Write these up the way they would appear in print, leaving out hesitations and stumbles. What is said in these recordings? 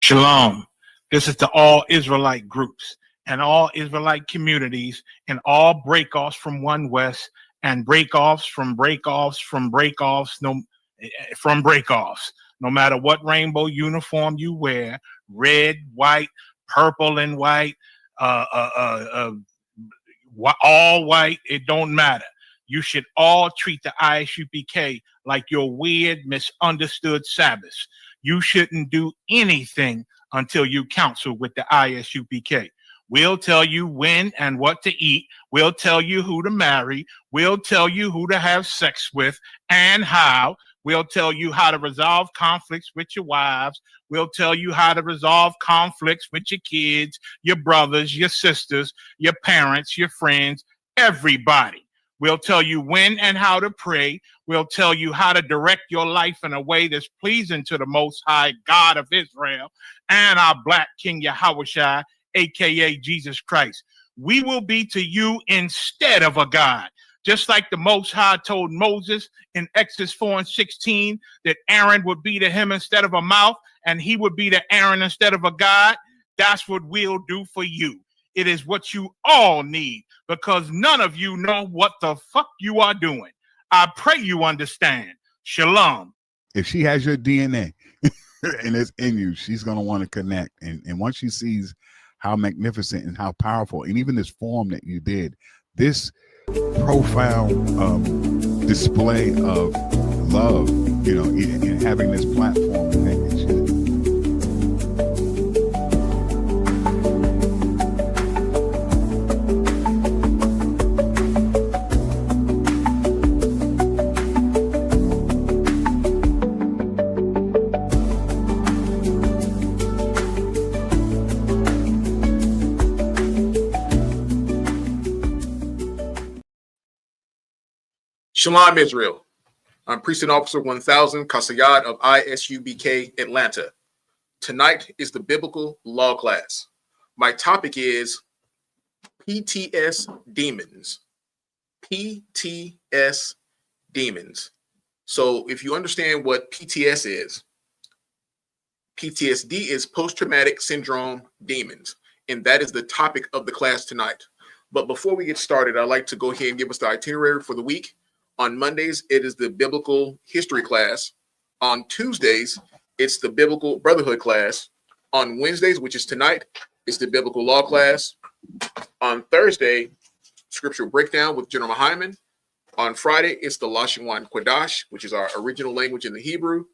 Shalom. This is to all Israelite groups and all Israelite communities and all breakoffs from One West and breakoffs from breakoffs from breakoffs from breakoffs. No matter what rainbow uniform you wear, red, white, purple and white, all white, it don't matter. You should all treat the I.S.U.P.K like your weird, misunderstood Sabbaths. You shouldn't do anything until you counsel with the I.S.U.P.K. We'll tell you when and what to eat. We'll tell you who to marry. We'll tell you who to have sex with and how. We'll tell you how to resolve conflicts with your wives. We'll tell you how to resolve conflicts with your kids, your brothers, your sisters, your parents, your friends, everybody. We'll tell you when and how to pray. We'll tell you how to direct your life in a way that's pleasing to the Most High God of Israel and our Black King Yahushua, a.k.a. Jesus Christ. We will be to you instead of a God. Just like the Most High told Moses in Exodus 4:16 that Aaron would be to him instead of a mouth and he would be to Aaron instead of a God, that's what we'll do for you. It is what you all need because none of you know what the fuck you are doing. I pray you understand. Shalom. If she has your DNA and it's in you, she's going to want to connect. And once she sees how magnificent and how powerful, and even this form that you did, this profound display of love, you know, in having this platform and shit. Shalom, Israel. I'm Precinct Officer 1000 Kasayad of I.S.U.P.K Atlanta. Tonight is the Biblical Law class. My topic is PTS demons. PTS demons. So if you understand what PTS is, PTSD is post-traumatic syndrome demons. And that is the topic of the class tonight. But before we get started, I'd like to go ahead and give us the itinerary for the week. On Mondays, it is the biblical history class. On Tuesdays, it's the biblical brotherhood class. On Wednesdays, which is tonight, it's the biblical law class. On Thursday, scriptural breakdown with General Hyman. On Friday, it's the Lashon Kodash, which is our original language in the Hebrew.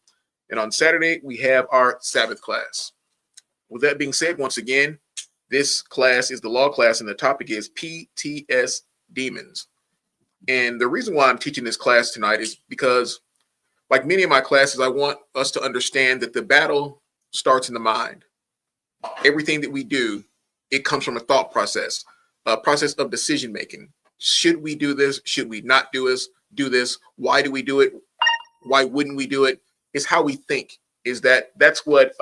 And on Saturday, we have our Sabbath class. With that being said, once again, this class is the law class, and the topic is PTS demons. And the reason why I'm teaching this class tonight is because, like many of my classes, I want us to understand that the battle starts in the mind. Everything that we do, it comes from a thought process, a process of decision making. Should we do this? Should we not do this? Why do we do it? Why wouldn't we do it? It's how we think. That's what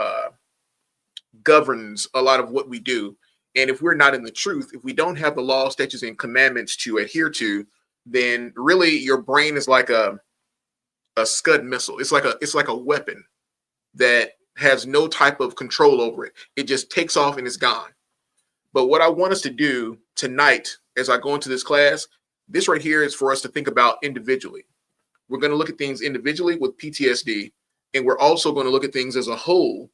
governs a lot of what we do. And if we're not in the truth, if we don't have the law, statutes, and commandments to adhere to, then really your brain is like a Scud missile. It's like a weapon that has no type of control over it. It just takes off and it's gone. But what I want us to do tonight, as I go into this class, this right here is for us to think about individually. We're going to look at things individually with PTSD, and we're also going to look at things as a whole,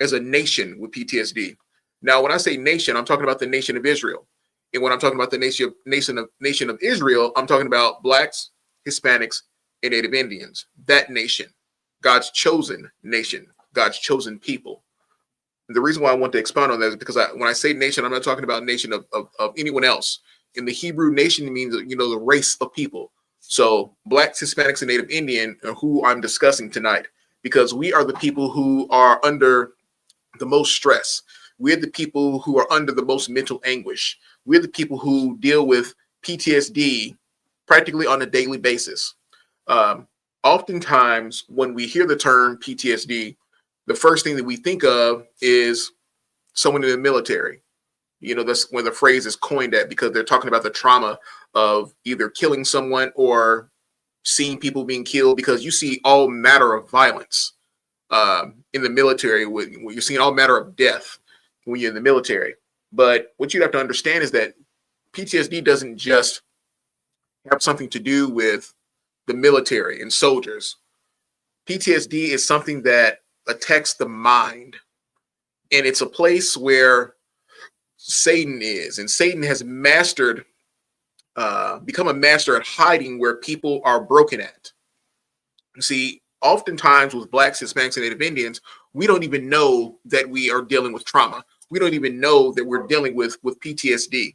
as a nation with PTSD. Now, when I say nation, I'm talking about the nation of Israel. And when I'm talking about the nation of Israel, I'm talking about Blacks, Hispanics, and Native Indians. That nation, God's chosen nation, God's chosen people. And the reason why I want to expound on that is because when I say nation, I'm not talking about nation of anyone else. In the Hebrew, nation means, you know, the race of people. So Blacks, Hispanics, and Native Indian are who I'm discussing tonight, because we are the people who are under the most stress. We're the people who are under the most mental anguish. We're the people who deal with PTSD practically on a daily basis. Oftentimes, when we hear the term PTSD, the first thing that we think of is someone in the military. You know, that's when the phrase is coined at, because they're talking about the trauma of either killing someone or seeing people being killed, because you see all matter of violence in the military, when you're seeing all manner of death when you're in the military. But what you have to understand is that PTSD doesn't just have something to do with the military and soldiers. PTSD is something that attacks the mind, and it's a place where Satan is, and Satan has mastered, become a master at hiding where people are broken at. You see, oftentimes with Blacks, Hispanics, and Native Indians, we don't even know that we are dealing with trauma. We don't even know that we're dealing with PTSD.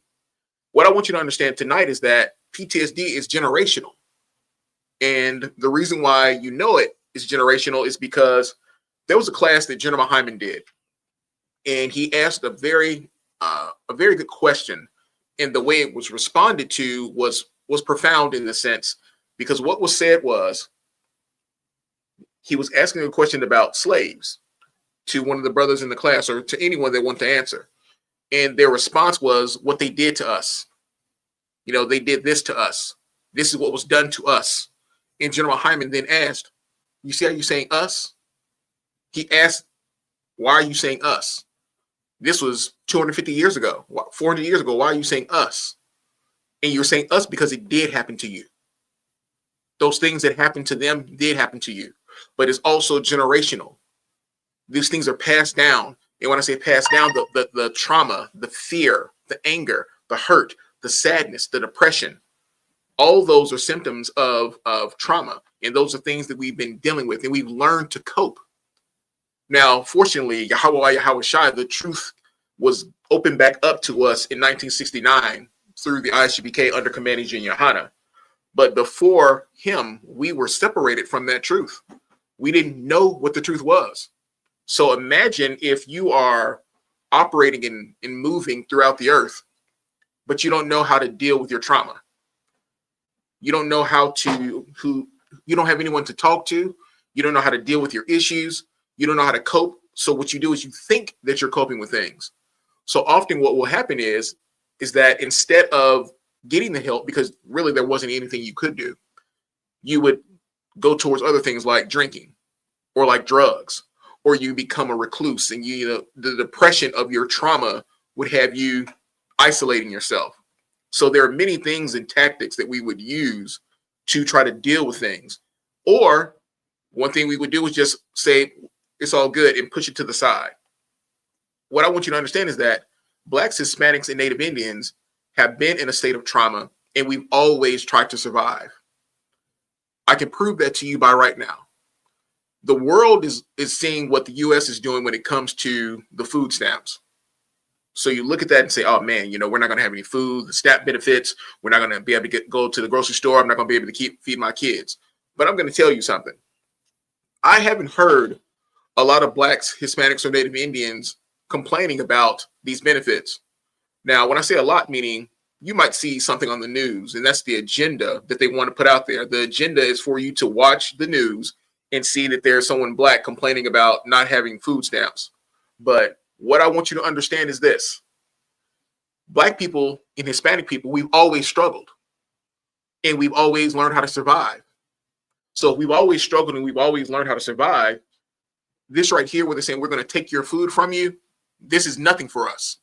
What I want you to understand tonight is that PTSD is generational. And the reason why you know it is generational is because there was a class that General Hyman did, and he asked a very good question, and the way it was responded to was profound in the sense, because what was said was, he was asking a question about slaves to one of the brothers in the class, or to anyone that wanted to answer, and their response was, what they did to us. You know, they did this to us. This is what was done to us. And General Hyman then asked, you see how you're saying us? He asked, why are you saying us? This was 250 years ago, 400 years ago. Why are you saying us? And you're saying us because it did happen to you. Those things that happened to them did happen to you, but it's also generational. These things are passed down. And when I say passed down, the trauma, the fear, the anger, the hurt, the sadness, the depression, all those are symptoms of trauma. And those are things that we've been dealing with, and we've learned to cope. Now, fortunately, Yahweh Shai, the truth was opened back up to us in 1969 through the I.S.U.P.K under Command Agent YAHANNA. But before him, we were separated from that truth. We didn't know what the truth was. So imagine if you are operating and moving throughout the earth, but you don't know how to deal with your trauma. You don't know you don't have anyone to talk to. You don't know how to deal with your issues. You don't know how to cope. So what you do is you think that you're coping with things. So often what will happen is that instead of getting the help, because really there wasn't anything you could do, you would go towards other things like drinking or like drugs, or you become a recluse, and the depression of your trauma would have you isolating yourself. So there are many things and tactics that we would use to try to deal with things. Or one thing we would do is just say, it's all good, and push it to the side. What I want you to understand is that Blacks, Hispanics, and Native Indians have been in a state of trauma, and we've always tried to survive. I can prove that to you by right now. The world is seeing what the U.S. is doing when it comes to the food stamps. So you look at that and say, oh man, we're not going to have any food, the SNAP benefits, we're not going to be able to go to the grocery store, I'm not going to be able to feed my kids. But I'm going to tell you something. I haven't heard a lot of Blacks, Hispanics, or Native Indians complaining about these benefits. Now, when I say a lot, meaning you might see something on the news, and that's the agenda that they want to put out there. The agenda is for you to watch the news and see that there's someone Black complaining about not having food stamps. But what I want you to understand is this. Black people and Hispanic people, we've always struggled, and we've always learned how to survive. So if we've always struggled and we've always learned how to survive, this right here where they're saying we're going to take your food from you, this is nothing for us.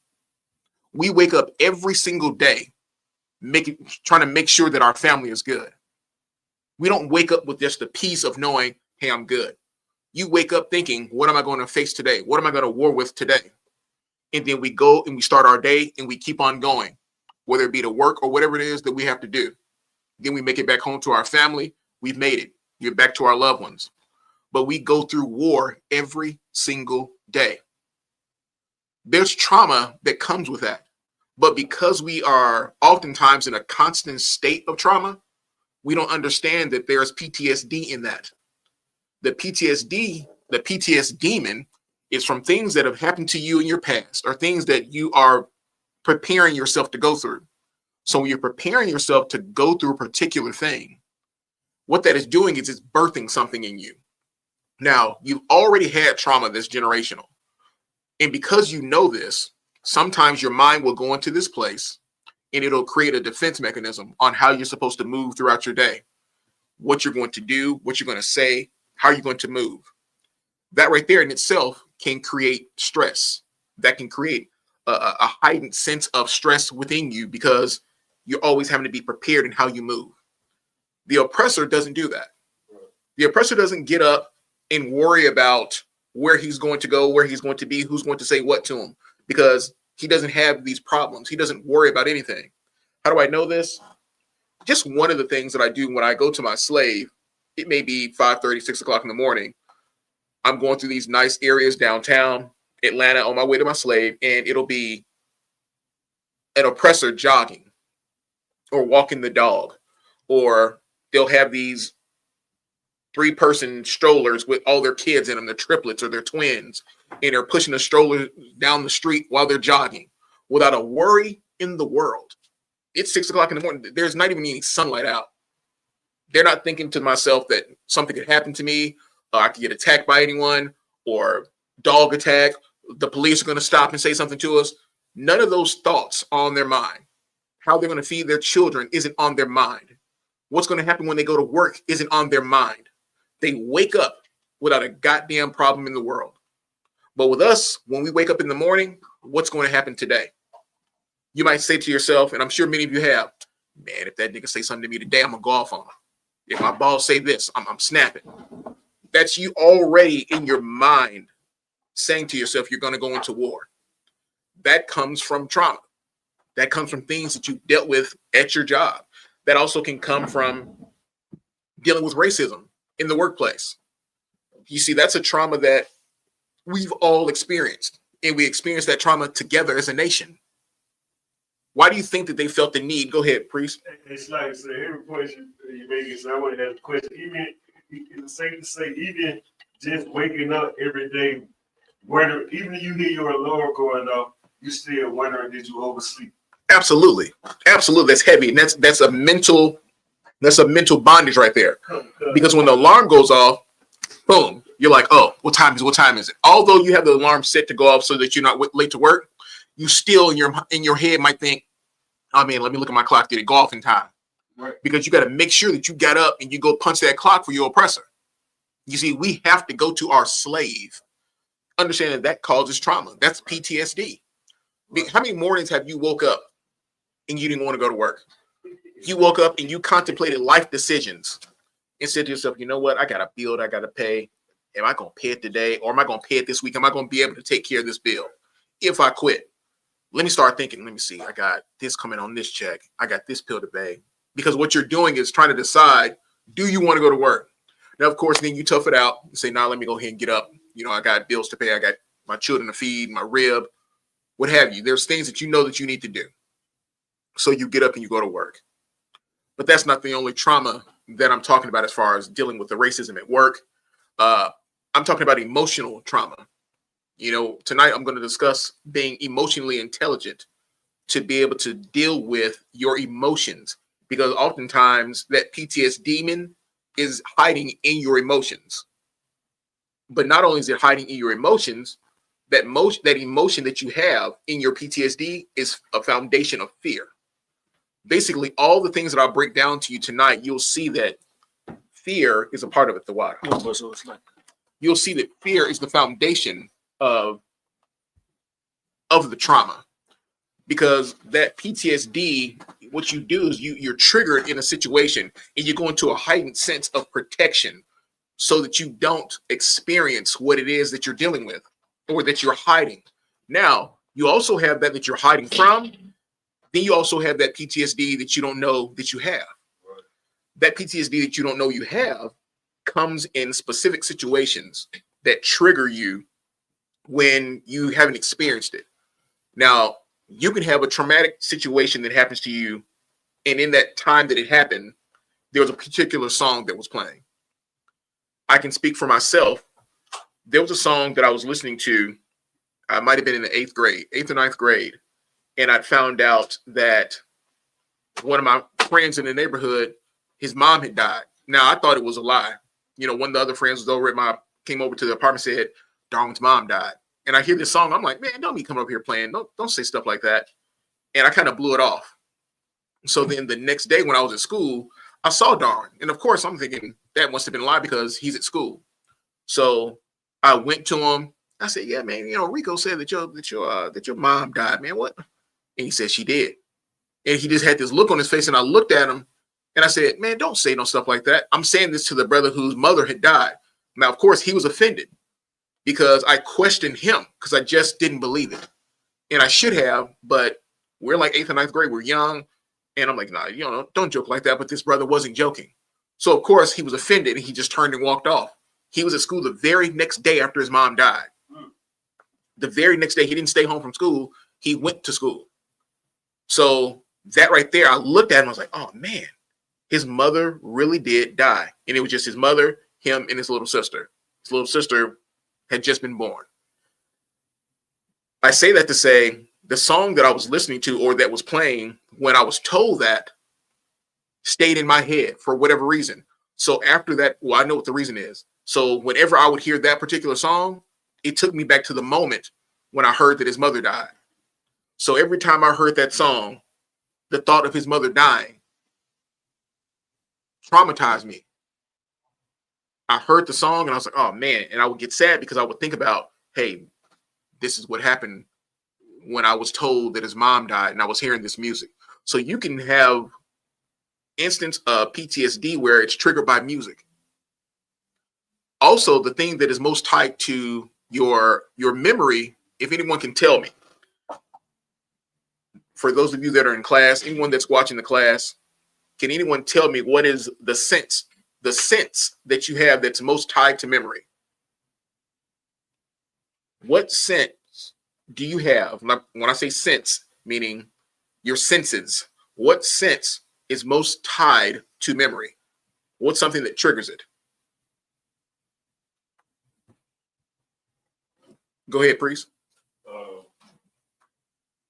We wake up every single day trying to make sure that our family is good. We don't wake up with just the peace of knowing, hey, I'm good. You wake up thinking, what am I going to face today? What am I going to war with today? And then we go and we start our day and we keep on going, whether it be to work or whatever it is that we have to do. Then we make it back home to our family. We've made it. You're back to our loved ones. But we go through war every single day. There's trauma that comes with that. But because we are oftentimes in a constant state of trauma, we don't understand that there's PTSD in that. The PTSD demon is from things that have happened to you in your past, or things that you are preparing yourself to go through. So when you're preparing yourself to go through a particular thing, what that is doing is it's birthing something in you. Now, you've already had trauma that's generational. And because you know this, sometimes your mind will go into this place and it'll create a defense mechanism on how you're supposed to move throughout your day, what you're going to do, what you're going to say, how you're going to move. That right there in itself can create stress. That can create a heightened sense of stress within you because you're always having to be prepared in how you move. The oppressor doesn't do that. The oppressor doesn't get up and worry about where he's going to go, where he's going to be, who's going to say what to him, because he doesn't have these problems. He doesn't worry about anything. How do I know this? Just one of the things that I do when I go to my slave, it may be 5:30, 6 o'clock in the morning. I'm going through these nice areas downtown Atlanta on my way to my slave, and it'll be an oppressor jogging or walking the dog, or they'll have these 3-person strollers with all their kids in them, their triplets or their twins, and they're pushing a stroller down the street while they're jogging without a worry in the world. It's 6 o'clock in the morning. There's not even any sunlight out. They're not thinking to myself that something could happen to me. I could get attacked by anyone or dog attack. The police are going to stop and say something to us. None of those thoughts are on their mind. How they're going to feed their children isn't on their mind. What's going to happen when they go to work isn't on their mind. They wake up without a goddamn problem in the world. But with us, when we wake up in the morning, what's going to happen today? You might say to yourself, and I'm sure many of you have, man, if that nigga say something to me today, I'm going to go off on him. If my boss say this, I'm snapping. That's you already in your mind saying to yourself, you're going to go into war. That comes from trauma. That comes from things that you dealt with at your job. That also can come from dealing with racism in the workplace. You see, that's a trauma that we've all experienced, and we experienced that trauma together as a nation. Why do you think that they felt the need? Go ahead, Priest. It's like, so every question you make is, I want to ask a question. Even, it's safe to say, even just waking up every day, whether even if you hear your alarm going off, you still wondering, did you oversleep? Absolutely. Absolutely. That's heavy. And that's a mental bondage right there. Because when the alarm goes off, boom, you're like, oh, what time is it? Although you have the alarm set to go off so that you're not late to work, you still in your head might think, oh man, let me look at my clock. Did it go off in time? Right. Because you got to make sure that you got up and you go punch that clock for your oppressor. You see, we have to go to our slave. Understand that causes trauma. That's PTSD. Right. How many mornings have you woke up and you didn't want to go to work? You woke up and you contemplated life decisions and said to yourself, you know what? I got a bill that I got to pay. Am I going to pay it today, or am I going to pay it this week? Am I going to be able to take care of this bill if I quit? Let me start thinking, let me see. I got this coming on this check. I got this bill to pay. Because what you're doing is trying to decide, do you want to go to work? Now, of course, then you tough it out and say, nah, let me go ahead and get up. You know, I got bills to pay. I got my children to feed, my rib, what have you. There's things that you know that you need to do. So you get up and you go to work. But that's not the only trauma that I'm talking about as far as dealing with the racism at work. I'm talking about emotional trauma. You know, tonight I'm going to discuss being emotionally intelligent to be able to deal with your emotions, because oftentimes that PTSD demon is hiding in your emotions. But not only is it hiding in your emotions, that emotion that you have in your PTSD is a foundation of fear. Basically, all the things that I'll break down to you tonight, you'll see that fear is a part of it. The water. You'll see that fear is the foundation of the trauma, because that PTSD, what you do is you're triggered in a situation and you go into a heightened sense of protection so that you don't experience what it is that you're dealing with or that you're hiding. Now, you also have that you're hiding from. Then you also have that PTSD that you don't know that you have. That PTSD that you don't know you have comes in specific situations that trigger you when you haven't experienced it. Now, you can have a traumatic situation that happens to you, and in that time that it happened, there was a particular song that was playing. I can speak for myself. There was a song that I was listening to. I might have been in the 8th or 9th grade. And I found out that one of my friends in the neighborhood, his mom had died. Now, I thought it was a lie. You know, one of the other friends came over to the apartment and said, Darwin's mom died. And I hear this song. I'm like, man, don't be coming up here playing. Don't say stuff like that. And I kind of blew it off. So then the next day when I was at school, I saw Darwin. And of course, I'm thinking that must have been a lie because he's at school. So I went to him. I said, yeah, man, Rico said that your mom died, man. What? And he said she did. And he just had this look on his face. And I looked at him and I said, man, don't say no stuff like that. I'm saying this to the brother whose mother had died. Now, of course, he was offended because I questioned him because I just didn't believe it. And I should have, but we're like 8th and 9th grade. We're young. And I'm like, nah, don't joke like that. But this brother wasn't joking. So, of course, he was offended and he just turned and walked off. He was at school the very next day after his mom died. The very next day, he didn't stay home from school. He went to school. So that right there, I looked at him. I was like, oh, man, his mother really did die. And it was just his mother, him, and his little sister. His little sister had just been born. I say that to say the song that I was listening to or that was playing when I was told that stayed in my head for whatever reason. So after that, well, I know what the reason is. So whenever I would hear that particular song, it took me back to the moment when I heard that his mother died. So every time I heard that song, the thought of his mother dying traumatized me. I heard the song and I was like, oh man. And I would get sad because I would think about, hey, this is what happened when I was told that his mom died and I was hearing this music. So you can have instance of PTSD where it's triggered by music. Also, the thing that is most tied to your memory, if anyone can tell me, for those of you that are in class, anyone that's watching the class, can anyone tell me what is the sense that you have that's most tied to memory? What sense do you have? When I say sense, meaning your senses, what sense is most tied to memory? What's something that triggers it? Go ahead, priest.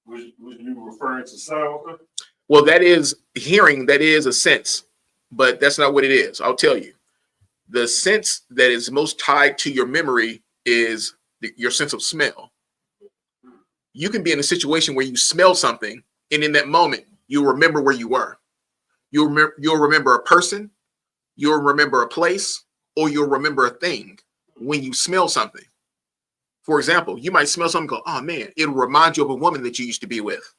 Was you referring to sound? Well, that is hearing. That is a sense, but that's not what it is. I'll tell you. The sense that is most tied to your memory is your sense of smell. You can be in a situation where you smell something, and in that moment, you'll remember where you were. You'll remember a person, you'll remember a place, or you'll remember a thing when you smell something. For example, you might smell something and go, oh man, it'll remind you of a woman that you used to be with.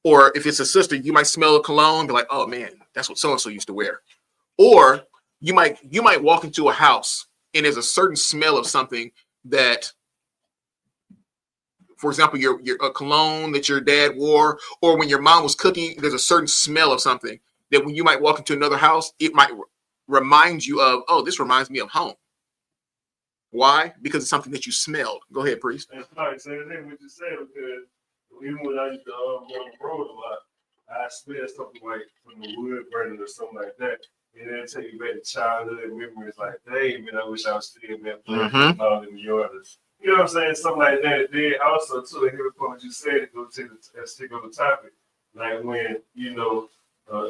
Or if it's a sister, you might smell a cologne and be like, oh man, that's what so-and-so used to wear. Or you might walk into a house and there's a certain smell of something that, for example, your a cologne that your dad wore, or when your mom was cooking, there's a certain smell of something that when you might walk into another house, it might remind you of, oh, this reminds me of home. Why? Because it's something that you smelled. Go ahead, priest. That's right. So that's what you said, because even when I used to go on the road a lot, I smell something like from the wood burning or something like that. And it'll take you back to childhood memories like, dang, man, I wish I was still in that place out in the yard. You know what I'm saying? Something like that. Then also, too, every point you said, it goes to the stick on the topic. Like when,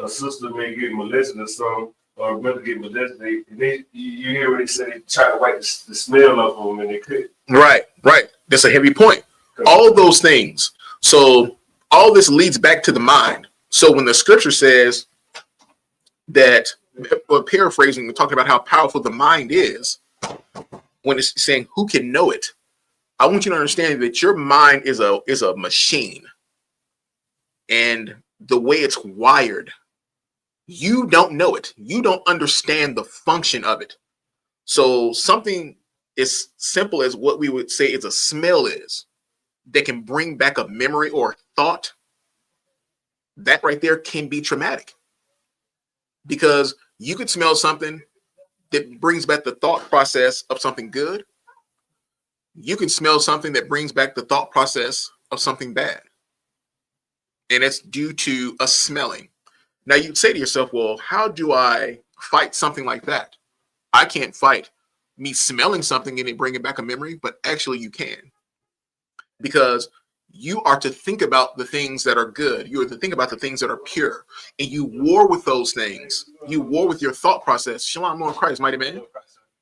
a sister may get molested or something, or a brother get molested, you hear what they say, they try to wipe the smell of them and they could. Right. That's a heavy point. All those things. So all this leads back to the mind. So when the scripture says that, or paraphrasing, we're talking about how powerful the mind is, when it's saying who can know it, I want you to understand that your mind is a machine. And the way it's wired, you don't know it. You don't understand the function of it. So something as simple as what we would say is a smell is that can bring back a memory or thought, that right there can be traumatic. Because you could smell something that brings back the thought process of something good. You can smell something that brings back the thought process of something bad. And it's due to a smelling. Now you'd say to yourself, well, how do I fight something like that? I can't fight me smelling something and it bringing back a memory, but actually you can. Because you are to think about the things that are good. You are to think about the things that are pure. And you war with those things. You war with your thought process. Shalom, Lord Christ, mighty man.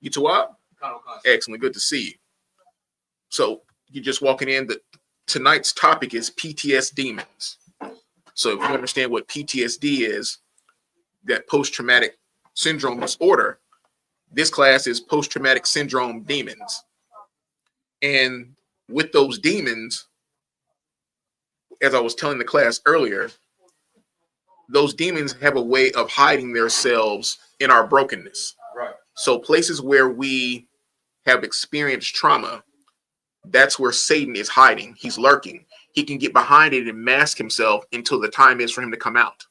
You too up? Excellent. Good to see you. So you're just walking in. Tonight's topic is PTSD demons. So if you understand what PTSD is, that post-traumatic syndrome disorder, this class is post-traumatic syndrome demons. And with those demons, as I was telling the class earlier, those demons have a way of hiding themselves in our brokenness. Right. So places where we have experienced trauma, that's where Satan is hiding. He's lurking. He can get behind it and mask himself until the time is for him to come out.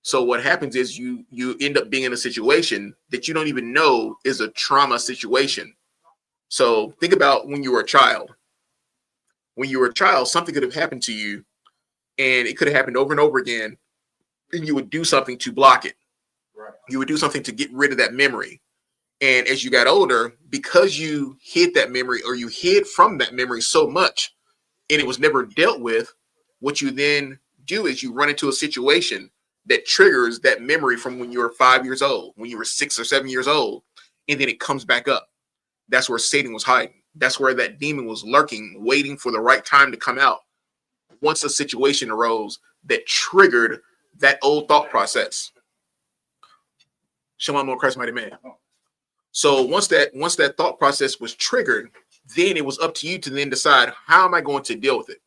So what happens is you end up being in a situation that you don't even know is a trauma situation. So think about when you were a child. When you were a child, something could have happened to you, and it could have happened over and over again, and you would do something to block it. Right. You would do something to get rid of that memory. And as you got older, because you hid that memory, or you hid from that memory so much, and it was never dealt with, what you then do is you run into a situation that triggers that memory from when you were 5 years old, when you were 6 or 7 years old, and then it comes back up. That's where Satan was hiding. That's where that demon was lurking, waiting for the right time to come out. Once a situation arose that triggered that old thought process. Shalom, Christ, mighty man. So once that thought process was triggered, then it was up to you to then decide, how am I going to deal with it?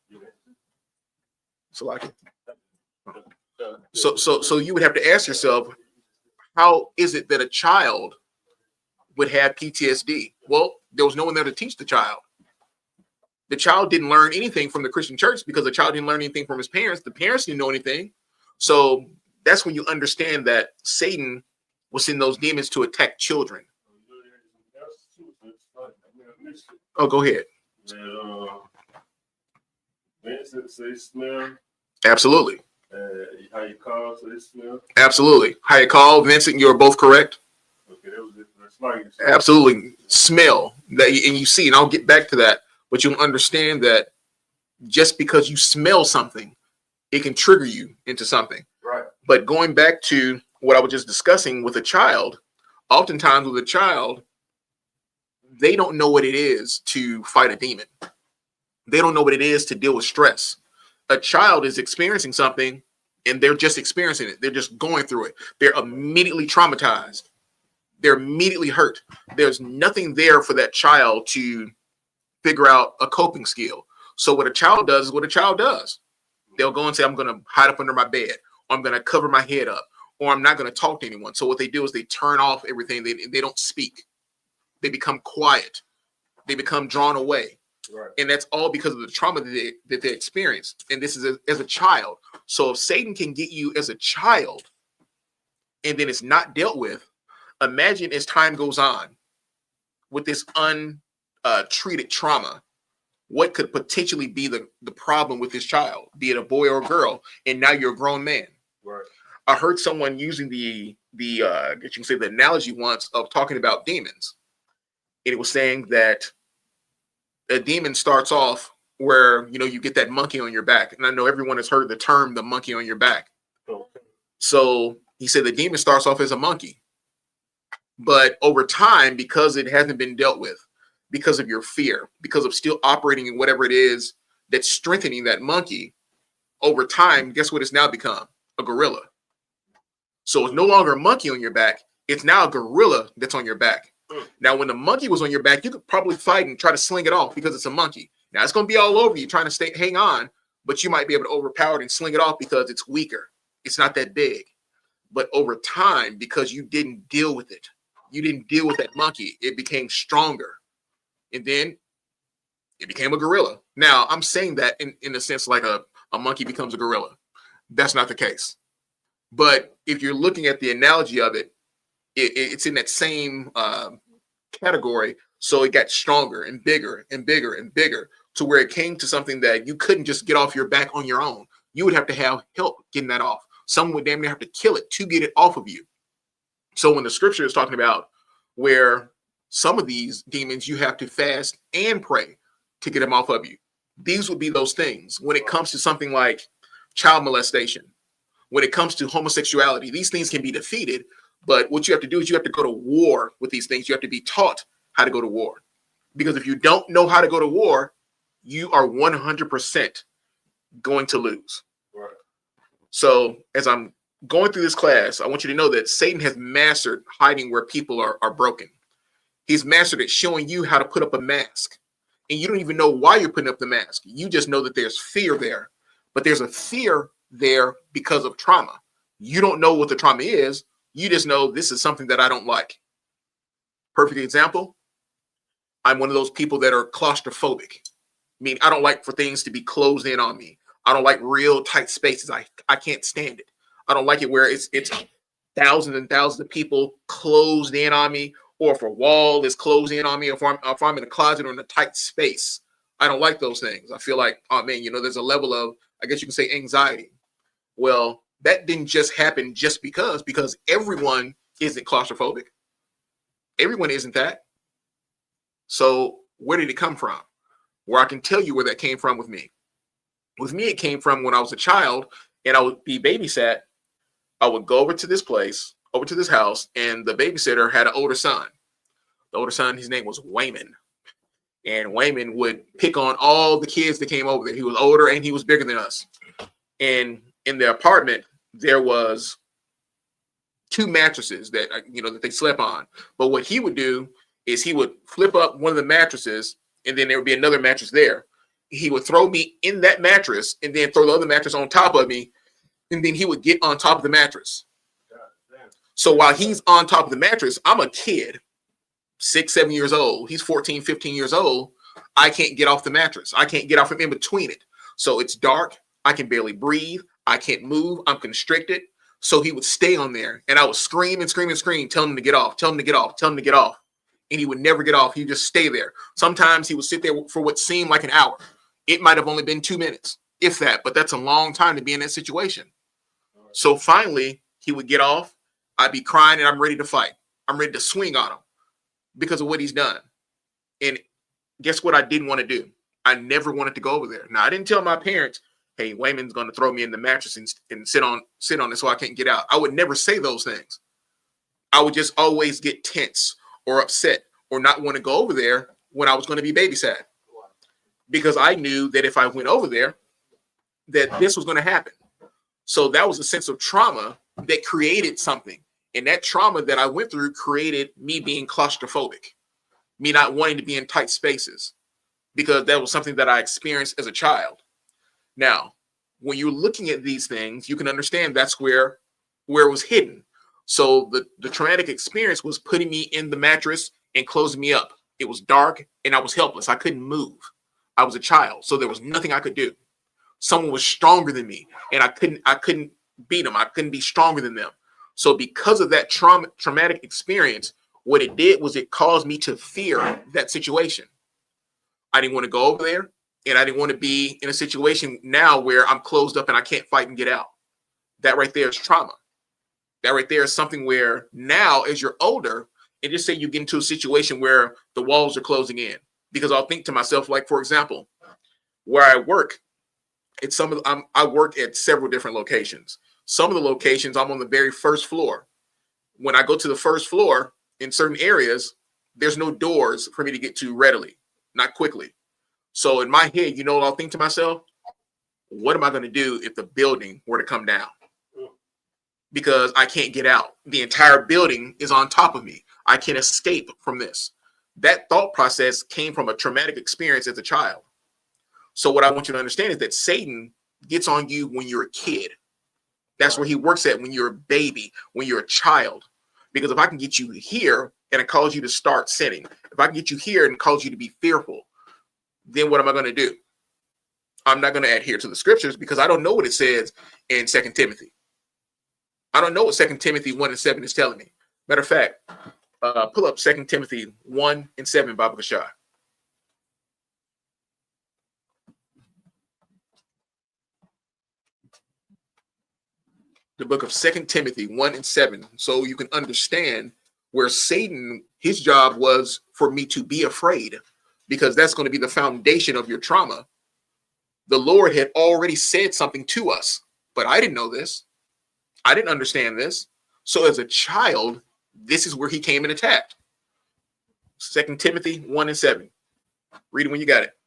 So you would have to ask yourself, how is it that a child would have PTSD? Well, there was no one there to teach the child. The child didn't learn anything from the Christian church because the child didn't learn anything from his parents. The parents didn't know anything. So that's when you understand that Satan will send those demons to attack children. Oh, go ahead. Vincent say smell. Absolutely. How you call, so they smell. Absolutely. How you call, Vincent, you're both correct. Okay, that was it. That's like Absolutely. Smell that, and you see, and I'll get back to that, but you'll understand that just because you smell something, it can trigger you into something. Right. But going back to what I was just discussing with a child, oftentimes with a child, they don't know what it is to fight a demon. They don't know what it is to deal with stress. A child is experiencing something and they're just experiencing it. They're just going through it. They're immediately traumatized. They're immediately hurt. There's nothing there for that child to figure out a coping skill. So what a child does is what a child does. They'll go and say, I'm going to hide up under my bed, or I'm going to cover my head up, or I'm not going to talk to anyone. So what they do is they turn off everything. They don't speak. They become quiet. They become drawn away. Right. And that's all because of the trauma that they experienced. And this is as a child. So if Satan can get you as a child and then it's not dealt with, imagine as time goes on with this untreated trauma, what could potentially be the problem with this child, be it a boy or a girl, and now you're a grown man. Right. I heard someone using the you can say the analogy once of talking about demons. And it was saying that a demon starts off where, you get that monkey on your back. And I know everyone has heard the term, the monkey on your back. Okay. So he said the demon starts off as a monkey. But over time, because it hasn't been dealt with, because of your fear, because of still operating in whatever it is that's strengthening that monkey, over time, guess what it's now become? A gorilla. So it's no longer a monkey on your back. It's now a gorilla that's on your back. Now, when the monkey was on your back, you could probably fight and try to sling it off because it's a monkey. Now, it's going to be all over you trying to hang on, but you might be able to overpower it and sling it off because it's weaker. It's not that big. But over time, because you didn't deal with it, you didn't deal with that monkey, it became stronger. And then it became a gorilla. Now, I'm saying that in a sense like a monkey becomes a gorilla. That's not the case. But if you're looking at the analogy of it, it's in that same category. So it got stronger and bigger and bigger and bigger to where it came to something that you couldn't just get off your back on your own. You would have to have help getting that off. Someone would damn near have to kill it to get it off of you. So when the scripture is talking about where some of these demons, you have to fast and pray to get them off of you. These would be those things. When it comes to something like child molestation, when it comes to homosexuality, these things can be defeated. But what you have to do is you have to go to war with these things. You have to be taught how to go to war. Because if you don't know how to go to war, you are 100% going to lose. Right. So as I'm going through this class, I want you to know that Satan has mastered hiding where people are broken. He's mastered it, showing you how to put up a mask. and you don't even know why you're putting up the mask. You just know that there's fear there, but there's a fear there because of trauma. You don't know what the trauma is. You just know this is something that I don't like. Perfect example. I'm one of those people that are claustrophobic. I mean, I don't like for things to be closed in on me. I don't like real tight spaces. I can't stand it. I don't like it where it's thousands and thousands of people closed in on me, or if a wall is closed in on me, if I'm in a closet or in a tight space. I don't like those things. I feel like, oh man, there's a level of, I guess you can say, anxiety. Well, that didn't just happen just because everyone isn't claustrophobic. Everyone isn't that. So where did it come from? Where I can tell you where that came from with me. With me, it came from when I was a child and I would be babysat. I would go over to this place, over to this house, and the babysitter had an older son. The older son, his name was Wayman. And Wayman would pick on all the kids that came over there. He was older and he was bigger than us. And in the apartment, there was 2 mattresses that that they slept on. But what he would do is he would flip up one of the mattresses, and then there would be another mattress there. He would throw me in that mattress and then throw the other mattress on top of me, and then he would get on top of the mattress. So while he's on top of the mattress, I'm a kid, 6, 7 years old. He's 14, 15 years old. I can't get off the mattress. I can't get off from in between it. So it's dark. I can barely breathe. I can't move. I'm constricted. So he would stay on there, and I would scream and scream and scream, tell him to get off, tell him to get off, tell him to get off. And he would never get off. He'd just stay there. Sometimes he would sit there for what seemed like an hour. It might have only been 2 minutes, if that, but that's a long time to be in that situation. So finally, he would get off. I'd be crying, and I'm ready to fight. I'm ready to swing on him because of what he's done. And guess what I didn't want to do? I never wanted to go over there. Now, I didn't tell my parents, hey, Wayman's going to throw me in the mattress and sit on it so I can't get out. I would never say those things. I would just always get tense or upset or not want to go over there when I was going to be babysat, because I knew that if I went over there, that this was going to happen. So that was a sense of trauma that created something. And that trauma that I went through created me being claustrophobic, me not wanting to be in tight spaces, because that was something that I experienced as a child. Now, when you're looking at these things, you can understand that's where it was hidden. So the traumatic experience was putting me in the mattress and closing me up. It was dark and I was helpless. I couldn't move. I was a child, so there was nothing I could do. Someone was stronger than me, and I couldn't beat them. I couldn't be stronger than them. So because of that traumatic experience, what it did was it caused me to fear that situation. I didn't want to go over there, and I didn't want to be in a situation now where I'm closed up and I can't fight and get out. That right there is trauma. That right there is something where now, as you're older, and just say you get into a situation where the walls are closing in, because I'll think to myself, like, for example, where I work, I work at several different locations. Some of the locations I'm on the very first floor. When I go to the first floor in certain areas, there's no doors for me to get to readily, not quickly. So in my head, what I'll think to myself, what am I going to do if the building were to come down? Because I can't get out. The entire building is on top of me. I can't escape from this. That thought process came from a traumatic experience as a child. So what I want you to understand is that Satan gets on you when you're a kid. That's where he works at, when you're a baby, when you're a child. Because if I can get you here and it cause you to start sinning, if I can get you here and cause you to be fearful, then what am I going to do? I'm not going to adhere to the scriptures because I don't know what it says in 2 Timothy. I don't know what 2 Timothy 1:7 is telling me. Matter of fact, pull up 2 Timothy 1:7, Baba Kashai. The book of 2 Timothy 1:7, so you can understand where Satan, his job was for me to be afraid, because that's going to be the foundation of your trauma. The Lord had already said something to us, but I didn't know this. I didn't understand this. So as a child, this is where he came and attacked. 2 Timothy 1:7. Read it when you got it.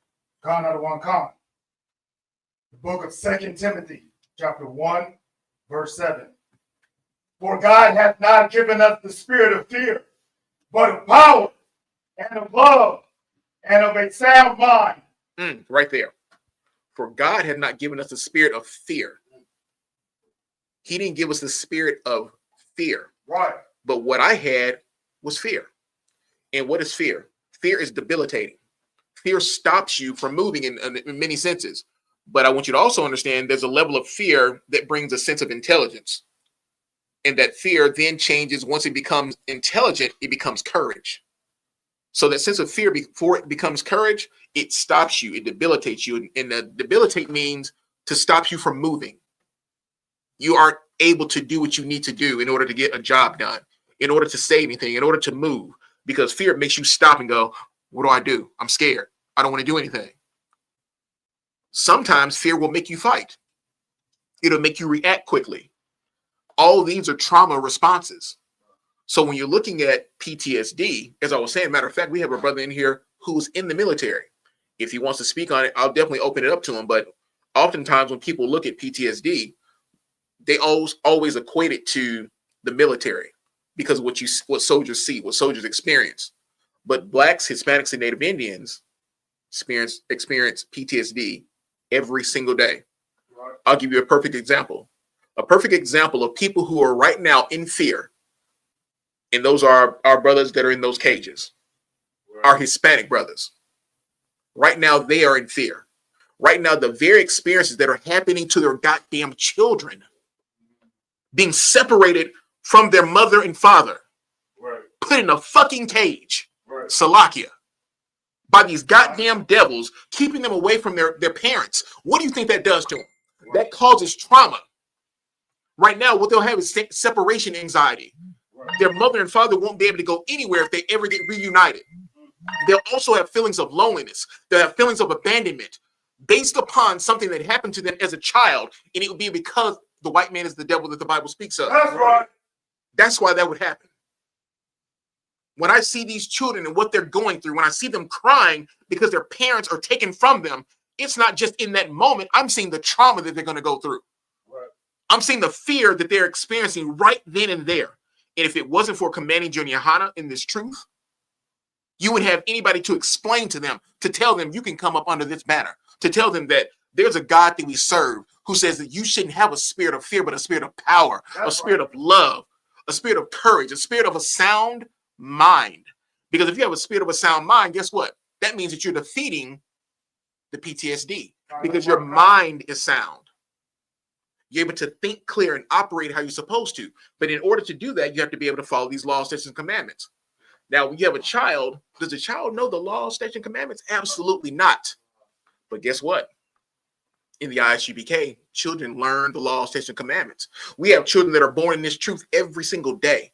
Con out of one con. The book of 2 Timothy, chapter 1, verse 7. For God hath not given us the spirit of fear, but of power and of love and of a sound mind. Right there. For God had not given us the spirit of fear. He didn't give us the spirit of fear. Right. But what I had was fear. And what is fear? Fear is debilitating. Fear stops you from moving in many senses. But I want you to also understand there's a level of fear that brings a sense of intelligence. And that fear then changes once it becomes intelligent, it becomes courage. So that sense of fear, before it becomes courage, it stops you, it debilitates you. And debilitate means to stop you from moving. You aren't able to do what you need to do in order to get a job done, in order to say anything, in order to move. Because fear makes you stop and go, what do? I'm scared. I don't want to do anything. Sometimes fear will make you fight. It'll make you react quickly. All of these are trauma responses. So when you're looking at PTSD, as I was saying, matter of fact, we have a brother in here who's in the military. If he wants to speak on it, I'll definitely open it up to him. But oftentimes when people look at PTSD, they always equate it to the military because of what soldiers see, what soldiers experience. But Blacks, Hispanics, and Native Indians experience PTSD every single day. Right. I'll give you a perfect example. A perfect example of people who are right now in fear. And those are our brothers that are in those cages. Right. Our Hispanic brothers. Right now, they are in fear. Right now, the very experiences that are happening to their goddamn children, being separated from their mother and father, right, put in a fucking cage, right, Salakia, by these goddamn devils, keeping them away from their parents. What do you think that does to them? Right. That causes trauma. Right now, what they'll have is separation anxiety. Right. Their mother and father won't be able to go anywhere if they ever get reunited. They'll also have feelings of loneliness. They'll have feelings of abandonment based upon something that happened to them as a child, and it would be because the white man is the devil that the Bible speaks of. That's right. That's why that would happen. When I see these children and what they're going through, when I see them crying because their parents are taken from them, it's not just in that moment. I'm seeing the trauma that they're going to go through. Right. I'm seeing the fear that they're experiencing right then and there. And if it wasn't for commanding John YAHANNA in this truth, you would have anybody to explain to them, to tell them you can come up under this banner, to tell them that there's a God that we serve who says that you shouldn't have a spirit of fear, but a spirit of power, a spirit of love, a spirit of courage, a spirit of a sound mind. Because if you have a spirit of a sound mind, guess what? That means that you're defeating the PTSD because your mind is sound. You're able to think clear and operate how you're supposed to. But in order to do that, you have to be able to follow these laws, statutes, and commandments. Now, when you have a child, does the child know the laws, statutes, and commandments? Absolutely not. But guess what? In the I.S.U.P.K, children learn the laws, statutes, and commandments. We have children that are born in this truth every single day.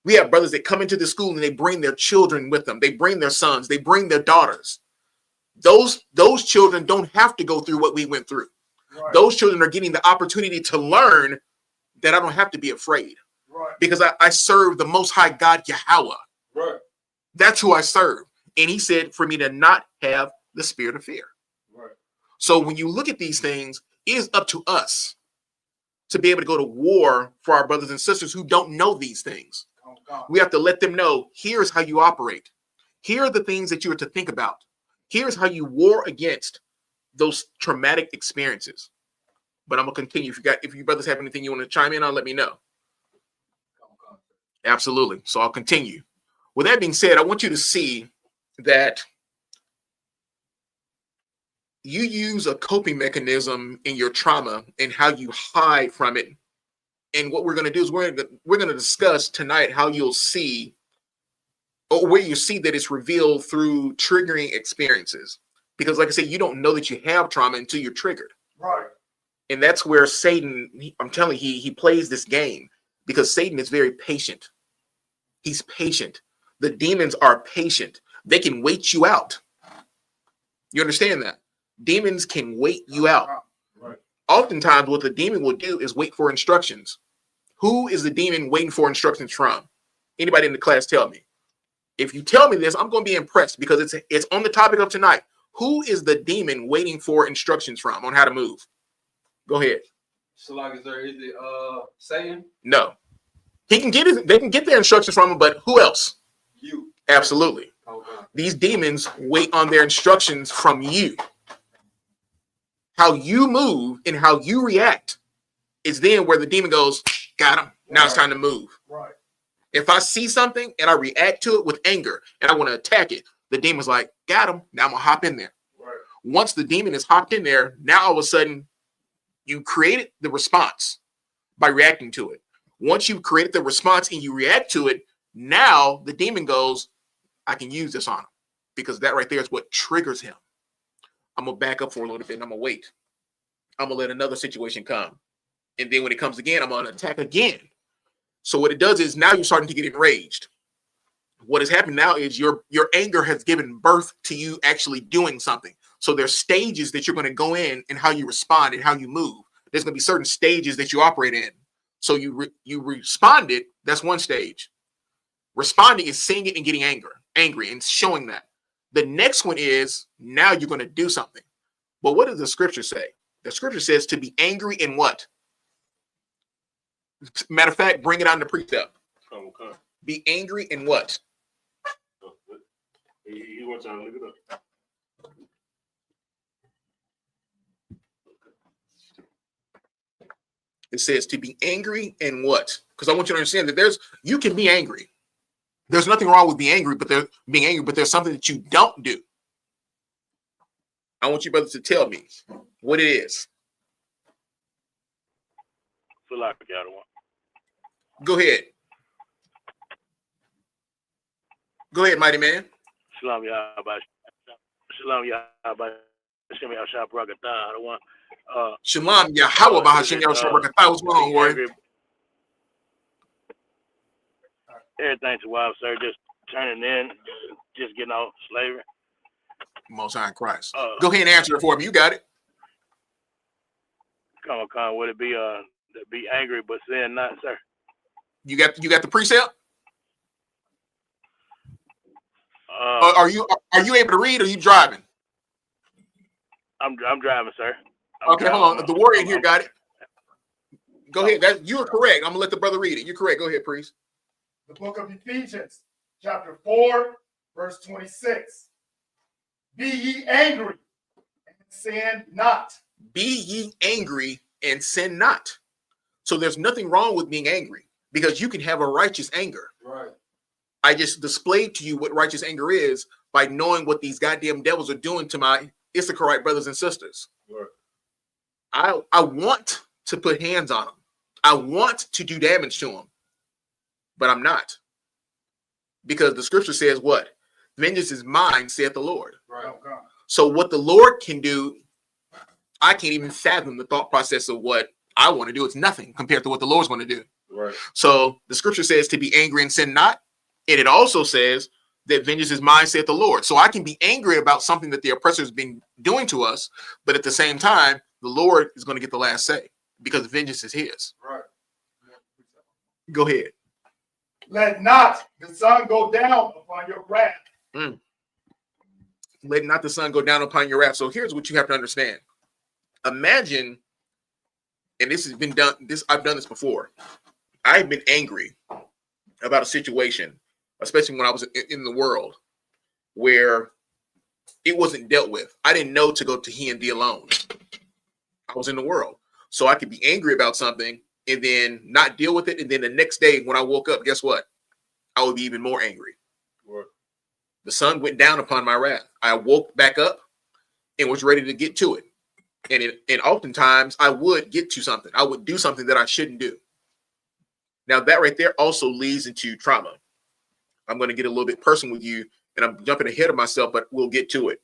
We have brothers that come into the school and they bring their children with them. They bring their sons. They bring their daughters. Those children don't have to go through what we went through. Right. Those children are getting the opportunity to learn that I don't have to be afraid. Right. Because I serve the Most High God, Yahweh. Right. That's who I serve. And he said for me to not have the spirit of fear. Right. So when you look at these things, it is up to us to be able to go to war for our brothers and sisters who don't know these things. We have to let them know, here's how you operate. Here are the things that you are to think about. Here's how you war against those traumatic experiences. But I'm going to continue. If you brothers have anything you want to chime in on, let me know. Absolutely. So I'll continue. With that being said, I want you to see that you use a coping mechanism in your trauma and how you hide from it. And what we're going to do is we're going to discuss tonight how you'll see, or where you see that it's revealed through triggering experiences. Because like I said, you don't know that you have trauma until you're triggered. Right. And that's where Satan, I'm telling you, he plays this game because Satan is very patient. He's patient. The demons are patient. They can wait you out. You understand that? Demons can wait you out. Right. Oftentimes, what the demon will do is wait for instructions. Who is the demon waiting for instructions from? Anybody in the class tell me. If you tell me this, I'm going to be impressed because it's on the topic of tonight. Who is the demon waiting for instructions from on how to move? Go ahead. Shalak, is it Satan? No. They can get their instructions from him, but who else? You. Absolutely. Okay. These demons wait on their instructions from you. How you move and how you react is then where the demon goes, got him. Now it's time to move. Right. If I see something and I react to it with anger and I want to attack it, the demon's like, got him. Now I'm going to hop in there. Right. Once the demon is hopped in there, now all of a sudden you created the response by reacting to it. Once you created the response and you react to it, now the demon goes, I can use this on him, because that right there is what triggers him. I'm going to back up for a little bit and I'm going to wait. I'm going to let another situation come. And then when it comes again, I'm going to attack again. So what it does is now you're starting to get enraged. What has happened now is your anger has given birth to you actually doing something. So there's stages that you're going to go in and how you respond and how you move. There's going to be certain stages that you operate in. So you responded, that's one stage. Responding is seeing it and getting angry and showing that. The next one is now you're going to do something. But what does the scripture say? The scripture says to be angry in what? Matter of fact, bring it on the precept. Okay. Be angry in what? He wants y'all to look it up. It says to be angry in what? Because I want you to understand that you can be angry. There's nothing wrong with being angry, but there's something that you don't do. I want you brothers to tell me what it is. Feel like I don't want. Go ahead. Go ahead, mighty man. Shalom, Yahweh. Shalom, Yahweh. Hashem Yahshua Barakatah. I don't want. Shalom, Yahweh, Bahashim Yahshua Barakatah. What's going on, warrior? Everything's wild, sir. Just turning in, just getting out slavery. Most High in Christ. Go ahead and answer it for me. You got it. Come on, would it be angry but sin not, sir? You got the precept? Are you able to read, or are you driving? I'm driving, sir. Okay, hold on. The warrior here got it. Go ahead. You are correct. I'm gonna let the brother read it. You're correct. Go ahead, priest. The book of Ephesians, chapter 4, verse 26. Be ye angry and sin not. Be ye angry and sin not. So there's nothing wrong with being angry, because you can have a righteous anger. Right. I just displayed to you what righteous anger is by knowing what these goddamn devils are doing to my Issacharite brothers and sisters. Right. I want to put hands on them. I want to do damage to them, but I'm not. Because the scripture says what? Vengeance is mine, saith the Lord. Right. So what the Lord can do, I can't even fathom the thought process of what I want to do. It's nothing compared to what the Lord's going to do. Right. So the scripture says to be angry and sin not. And it also says that vengeance is mine, saith the Lord. So I can be angry about something that the oppressor has been doing to us, but at the same time, the Lord is going to get the last say, because vengeance is his. Right. Go ahead. Let not the sun go down upon your wrath. Let not the sun go down upon your wrath. So here's what you have to understand. Imagine, and this has been done, I've done this before. I've been angry about a situation, especially when I was in the world, where it wasn't dealt with. I didn't know to go to he and thee alone. I was in the world. So I could be angry about something and then not deal with it. And then the next day when I woke up, guess what? I would be even more angry. Right. The sun went down upon my wrath. I woke back up and was ready to get to it. And oftentimes I would get to something. I would do something that I shouldn't do. Now that right there also leads into trauma. I'm going to get a little bit personal with you, and I'm jumping ahead of myself, but we'll get to it.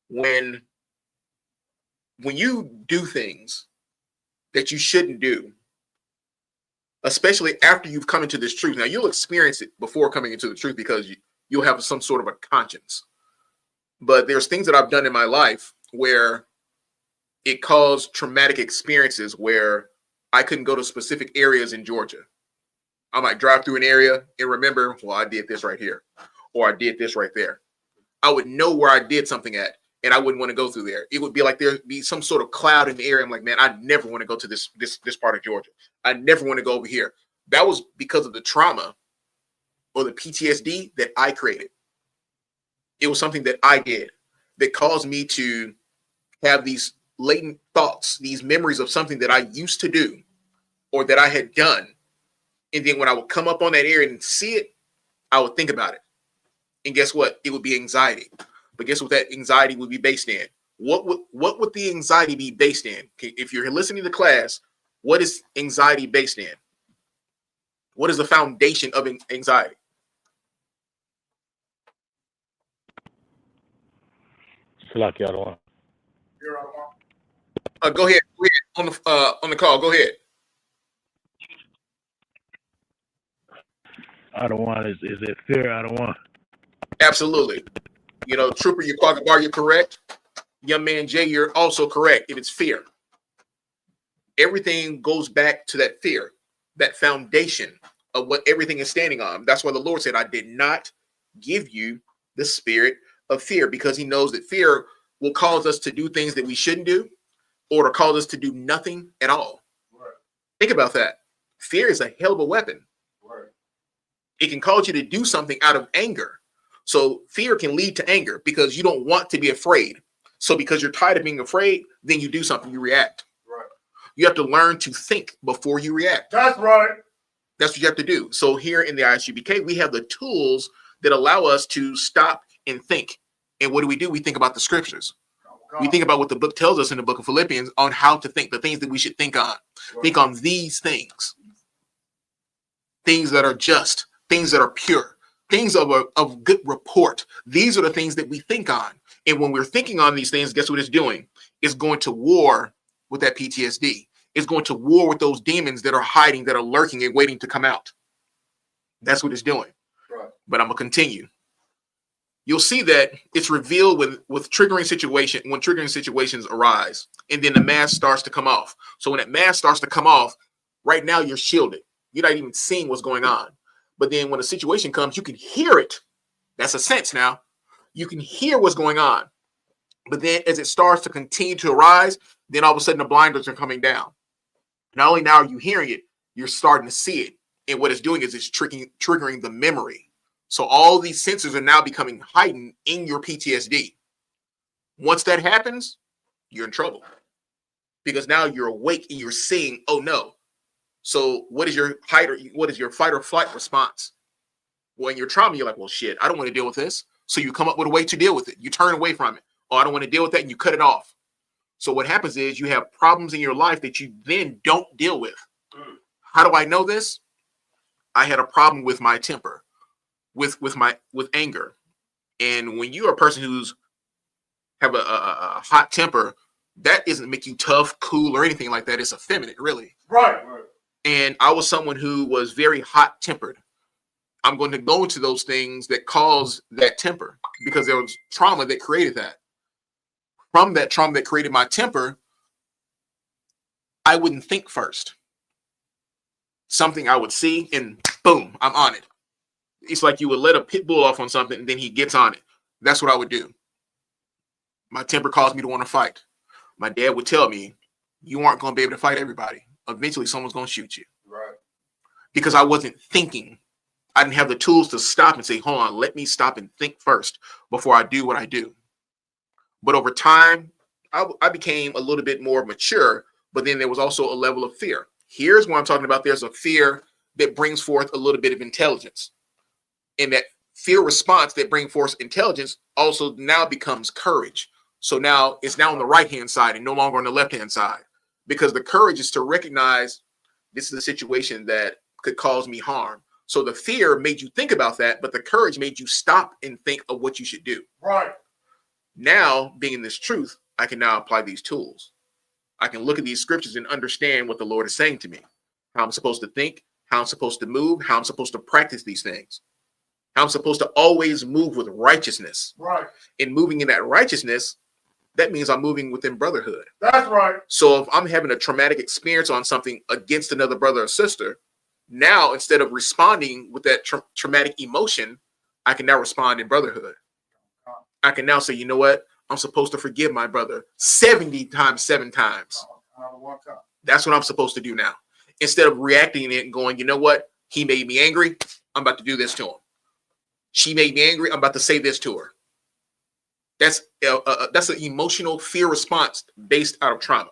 When you do things that you shouldn't do, especially after you've come into this truth. Now you'll experience it before coming into the truth, because you'll have some sort of a conscience. But there's things that I've done in my life where it caused traumatic experiences where I couldn't go to specific areas in Georgia. I might drive through an area and remember, well, I did this right here, or I did this right there. I would know where I did something at, and I wouldn't want to go through there. It would be like there'd be some sort of cloud in the area. I'm like, man, I never want to go to this part of Georgia. I never want to go over here. That was because of the trauma or the PTSD that I created. It was something that I did that caused me to have these latent thoughts, these memories of something that I used to do or that I had done. And then when I would come up on that area and see it, I would think about it. And guess what? It would be anxiety. But guess what that anxiety would be based in? What would the anxiety be based in? If you're listening to class, what is anxiety based in? What is the foundation of anxiety? Like y'all don't want. Go ahead. On the call. Go ahead. I don't want. Is it fear? I don't want. Absolutely. You know, Trooper, you're correct. Young man Jay, you're also correct. If it's fear, everything goes back to that fear, that foundation of what everything is standing on. That's why the Lord said, I did not give you the spirit of fear, because he knows that fear will cause us to do things that we shouldn't do, or to cause us to do nothing at all. Right. Think about that. Fear is a hell of a weapon. Right. It can cause you to do something out of anger. So fear can lead to anger because you don't want to be afraid. So because you're tired of being afraid, then you do something, you react. Right. You have to learn to think before you react. That's right. That's what you have to do. So here in the I.S.U.P.K, we have the tools that allow us to stop and think. And what do? We think about the scriptures. We think about what the book tells us in the book of Philippians on how to think, the things that we should think on. Right. Think on these things. Things that are just, things that are pure, things of good report. These are the things that we think on. And when we're thinking on these things, guess what it's doing? It's going to war with that PTSD. It's going to war with those demons that are hiding, that are lurking and waiting to come out. That's what it's doing. Right. But I'm going to continue. You'll see that it's revealed with triggering situation, when triggering situations arise, and then the mask starts to come off. So when that mask starts to come off, right now you're shielded. You're not even seeing what's going on. But then when a situation comes, you can hear it. That's a sense now. You can hear what's going on. But then as it starts to continue to arise, then all of a sudden the blinders are coming down. Not only now are you hearing it, you're starting to see it. And what it's doing is it's triggering the memory. So all these senses are now becoming heightened in your PTSD. Once that happens, you're in trouble. Because now you're awake and you're seeing, oh no. So what is your fight or flight response? When you're trauma, you're like, well, shit, I don't want to deal with this. So you come up with a way to deal with it. You turn away from it. Oh, I don't want to deal with that. And you cut it off. So what happens is you have problems in your life that you then don't deal with. How do I know this? I had a problem with my temper, with anger. And when you're a person who's have a hot temper, that doesn't make you tough, cool, or anything like that. It's effeminate, really. Right. And I was someone who was very hot tempered. I'm going to go into those things that cause that temper because there was trauma that created that. From that trauma that created my temper, I wouldn't think first. Something I would see and boom, I'm on it. It's like you would let a pit bull off on something and then he gets on it. That's what I would do. My temper caused me to want to fight. My dad would tell me, you aren't going to be able to fight everybody. Eventually someone's going to shoot you. Right. Because I wasn't thinking. I didn't have the tools to stop and say, hold on, let me stop and think first before I do what I do. But over time, I became a little bit more mature, but then there was also a level of fear. Here's what I'm talking about. There's a fear that brings forth a little bit of intelligence. And that fear response that brings forth intelligence also now becomes courage. So now it's now on the right-hand side and no longer on the left-hand side. Because the courage is to recognize this is a situation that could cause me harm. So the fear made you think about that, but the courage made you stop and think of what you should do. Right. Now, being in this truth, I can now apply these tools. I can look at these scriptures and understand what the Lord is saying to me, how I'm supposed to think, how I'm supposed to move, how I'm supposed to practice these things, how I'm supposed to always move with righteousness. Right. And moving in that righteousness, that means I'm moving within brotherhood. That's right. So if I'm having a traumatic experience on something against another brother or sister, now instead of responding with that traumatic emotion, I can now respond in brotherhood. I can now say, you know what? I'm supposed to forgive my brother 70 times, 7 times. That's what I'm supposed to do now. Instead of reacting it and going, you know what? He made me angry. I'm about to do this to him. She made me angry. I'm about to say this to her. That's an emotional fear response based out of trauma.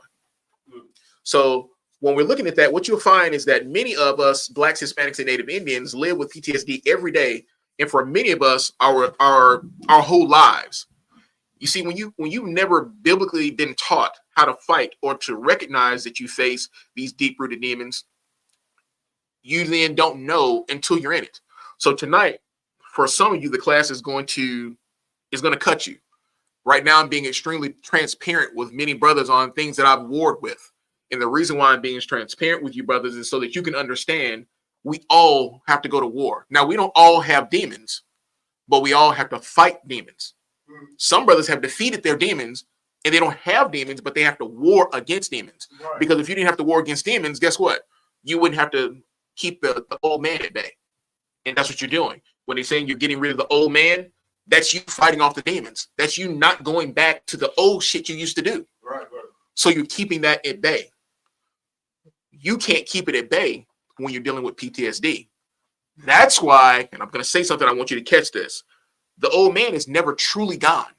So when we're looking at that, what you'll find is that many of us, Blacks, Hispanics, and Native Indians, live with PTSD every day, and for many of us, our whole lives. You see, when you've never biblically been taught how to fight or to recognize that you face these deep-rooted demons, you then don't know until you're in it. So tonight, for some of you, the class is going to cut you. Right now, I'm being extremely transparent with many brothers on things that I've warred with. And the reason why I'm being transparent with you, brothers, is so that you can understand we all have to go to war. Now, we don't all have demons, but we all have to fight demons. Some brothers have defeated their demons, and they don't have demons, but they have to war against demons. Right. Because if you didn't have to war against demons, guess what? You wouldn't have to keep the old man at bay. And that's what you're doing. When they're saying you're getting rid of the old man, that's you fighting off the demons. That's you not going back to the old shit you used to do. Right. So you're keeping that at bay. You can't keep it at bay when you're dealing with PTSD. That's why, and I'm going to say something, I want you to catch this. The old man is never truly gone.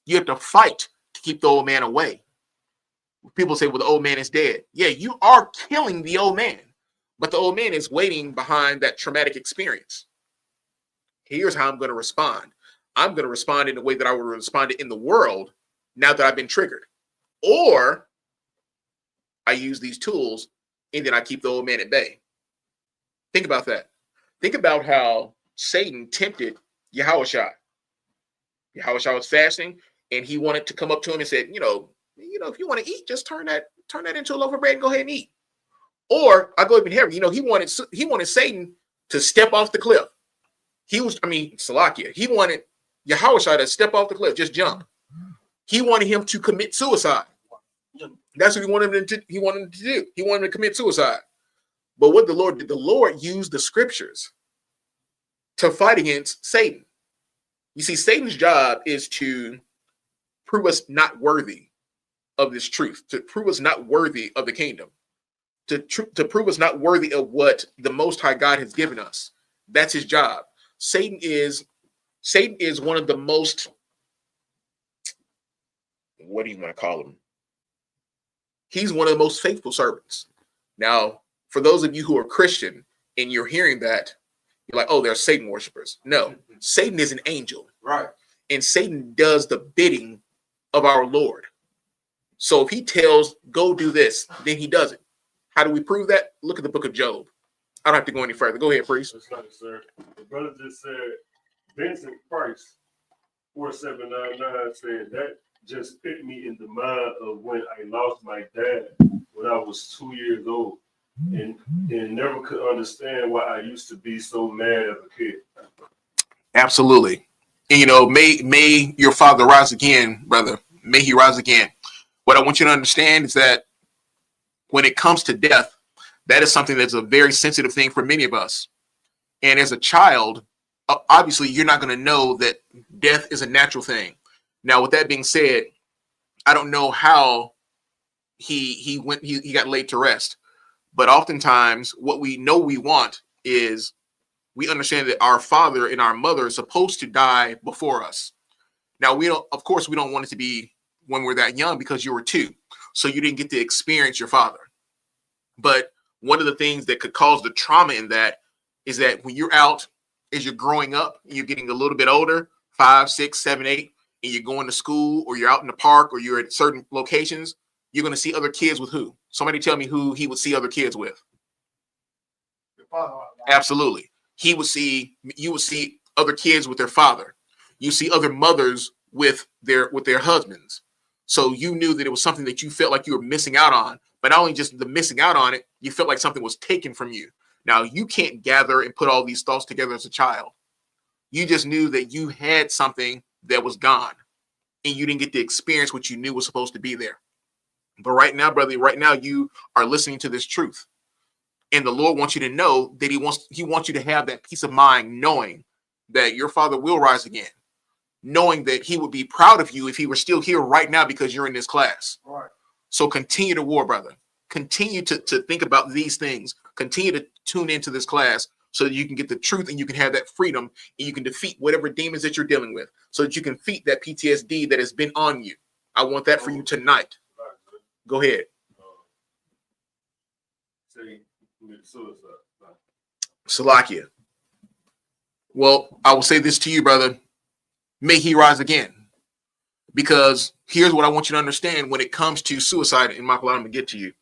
You have to fight to keep the old man away. People say, well, the old man is dead. Yeah, you are killing the old man, but the old man is waiting behind that traumatic experience. Here's how I'm going to respond. I'm going to respond in the way that I would respond in the world now that I've been triggered. Or I use these tools and then I keep the old man at bay. Think about that. Think about how Satan tempted Yahushua. Yahushua was fasting and he wanted to come up to him and said, you know, if you want to eat, just turn that into a loaf of bread and go ahead and eat. Or I go even heavier. He wanted Satan to step off the cliff. Salakia. He wanted Yahushua to step off the cliff, just jump. He wanted him to commit suicide. That's what he wanted him to do. He wanted him to commit suicide. But what the Lord did, the Lord used the scriptures to fight against Satan. You see, Satan's job is to prove us not worthy of this truth, to prove us not worthy of the kingdom, to prove us not worthy of what the Most High God has given us. That's his job. Satan is one of the most, what do you want to call him? He's one of the most faithful servants. Now, for those of you who are Christian and you're hearing that, you're like, oh, they're Satan worshipers. No, Satan is an angel. Right. And Satan does the bidding of our Lord. So if he tells, go do this, then he does it. How do we prove that? Look at the book of Job. I don't have to go any further. Go ahead, priest. That's right, sir. The brother just said, Vincent Price, 4799, said that just put me in the mind of when I lost my dad when I was 2 years old and never could understand why I used to be so mad as a kid. Absolutely. And, may your father rise again, brother. May he rise again. What I want you to understand is that when it comes to death, that is something that's a very sensitive thing for many of us. And as a child, obviously, you're not going to know that death is a natural thing. Now, with that being said, I don't know how he got laid to rest. But oftentimes, what we know we want is we understand that our father and our mother are supposed to die before us. Now, we don't want it to be when we're that young because you were 2. So you didn't get to experience your father. But one of the things that could cause the trauma in that is that when you're out, as you're growing up, you're getting a little bit older, 5, 6, 7, 8, and you're going to school or you're out in the park or you're at certain locations, you're going to see other kids with who? Somebody tell me who he would see other kids with. Your father. Absolutely. You would see other kids with their father. You see other mothers with their husbands. So you knew that it was something that you felt like you were missing out on, but not only just the missing out on it, you felt like something was taken from you. Now, you can't gather and put all these thoughts together as a child. You just knew that you had something that was gone and you didn't get to experience what you knew was supposed to be there. But right now, brother, you are listening to this truth. And the Lord wants you to know that he wants you to have that peace of mind, knowing that your father will rise again, knowing that he would be proud of you if he were still here right now because you're in this class. Right. So continue to war, brother. Continue to think about these things. Continue to tune into this class so that you can get the truth and you can have that freedom and you can defeat whatever demons that you're dealing with, so that you can defeat that PTSD that has been on you. I want that for you tonight. Go ahead. Salakia. Well, I will say this to you, brother. May he rise again. Because here's what I want you to understand when it comes to suicide, and Michael, I'm going to get to you.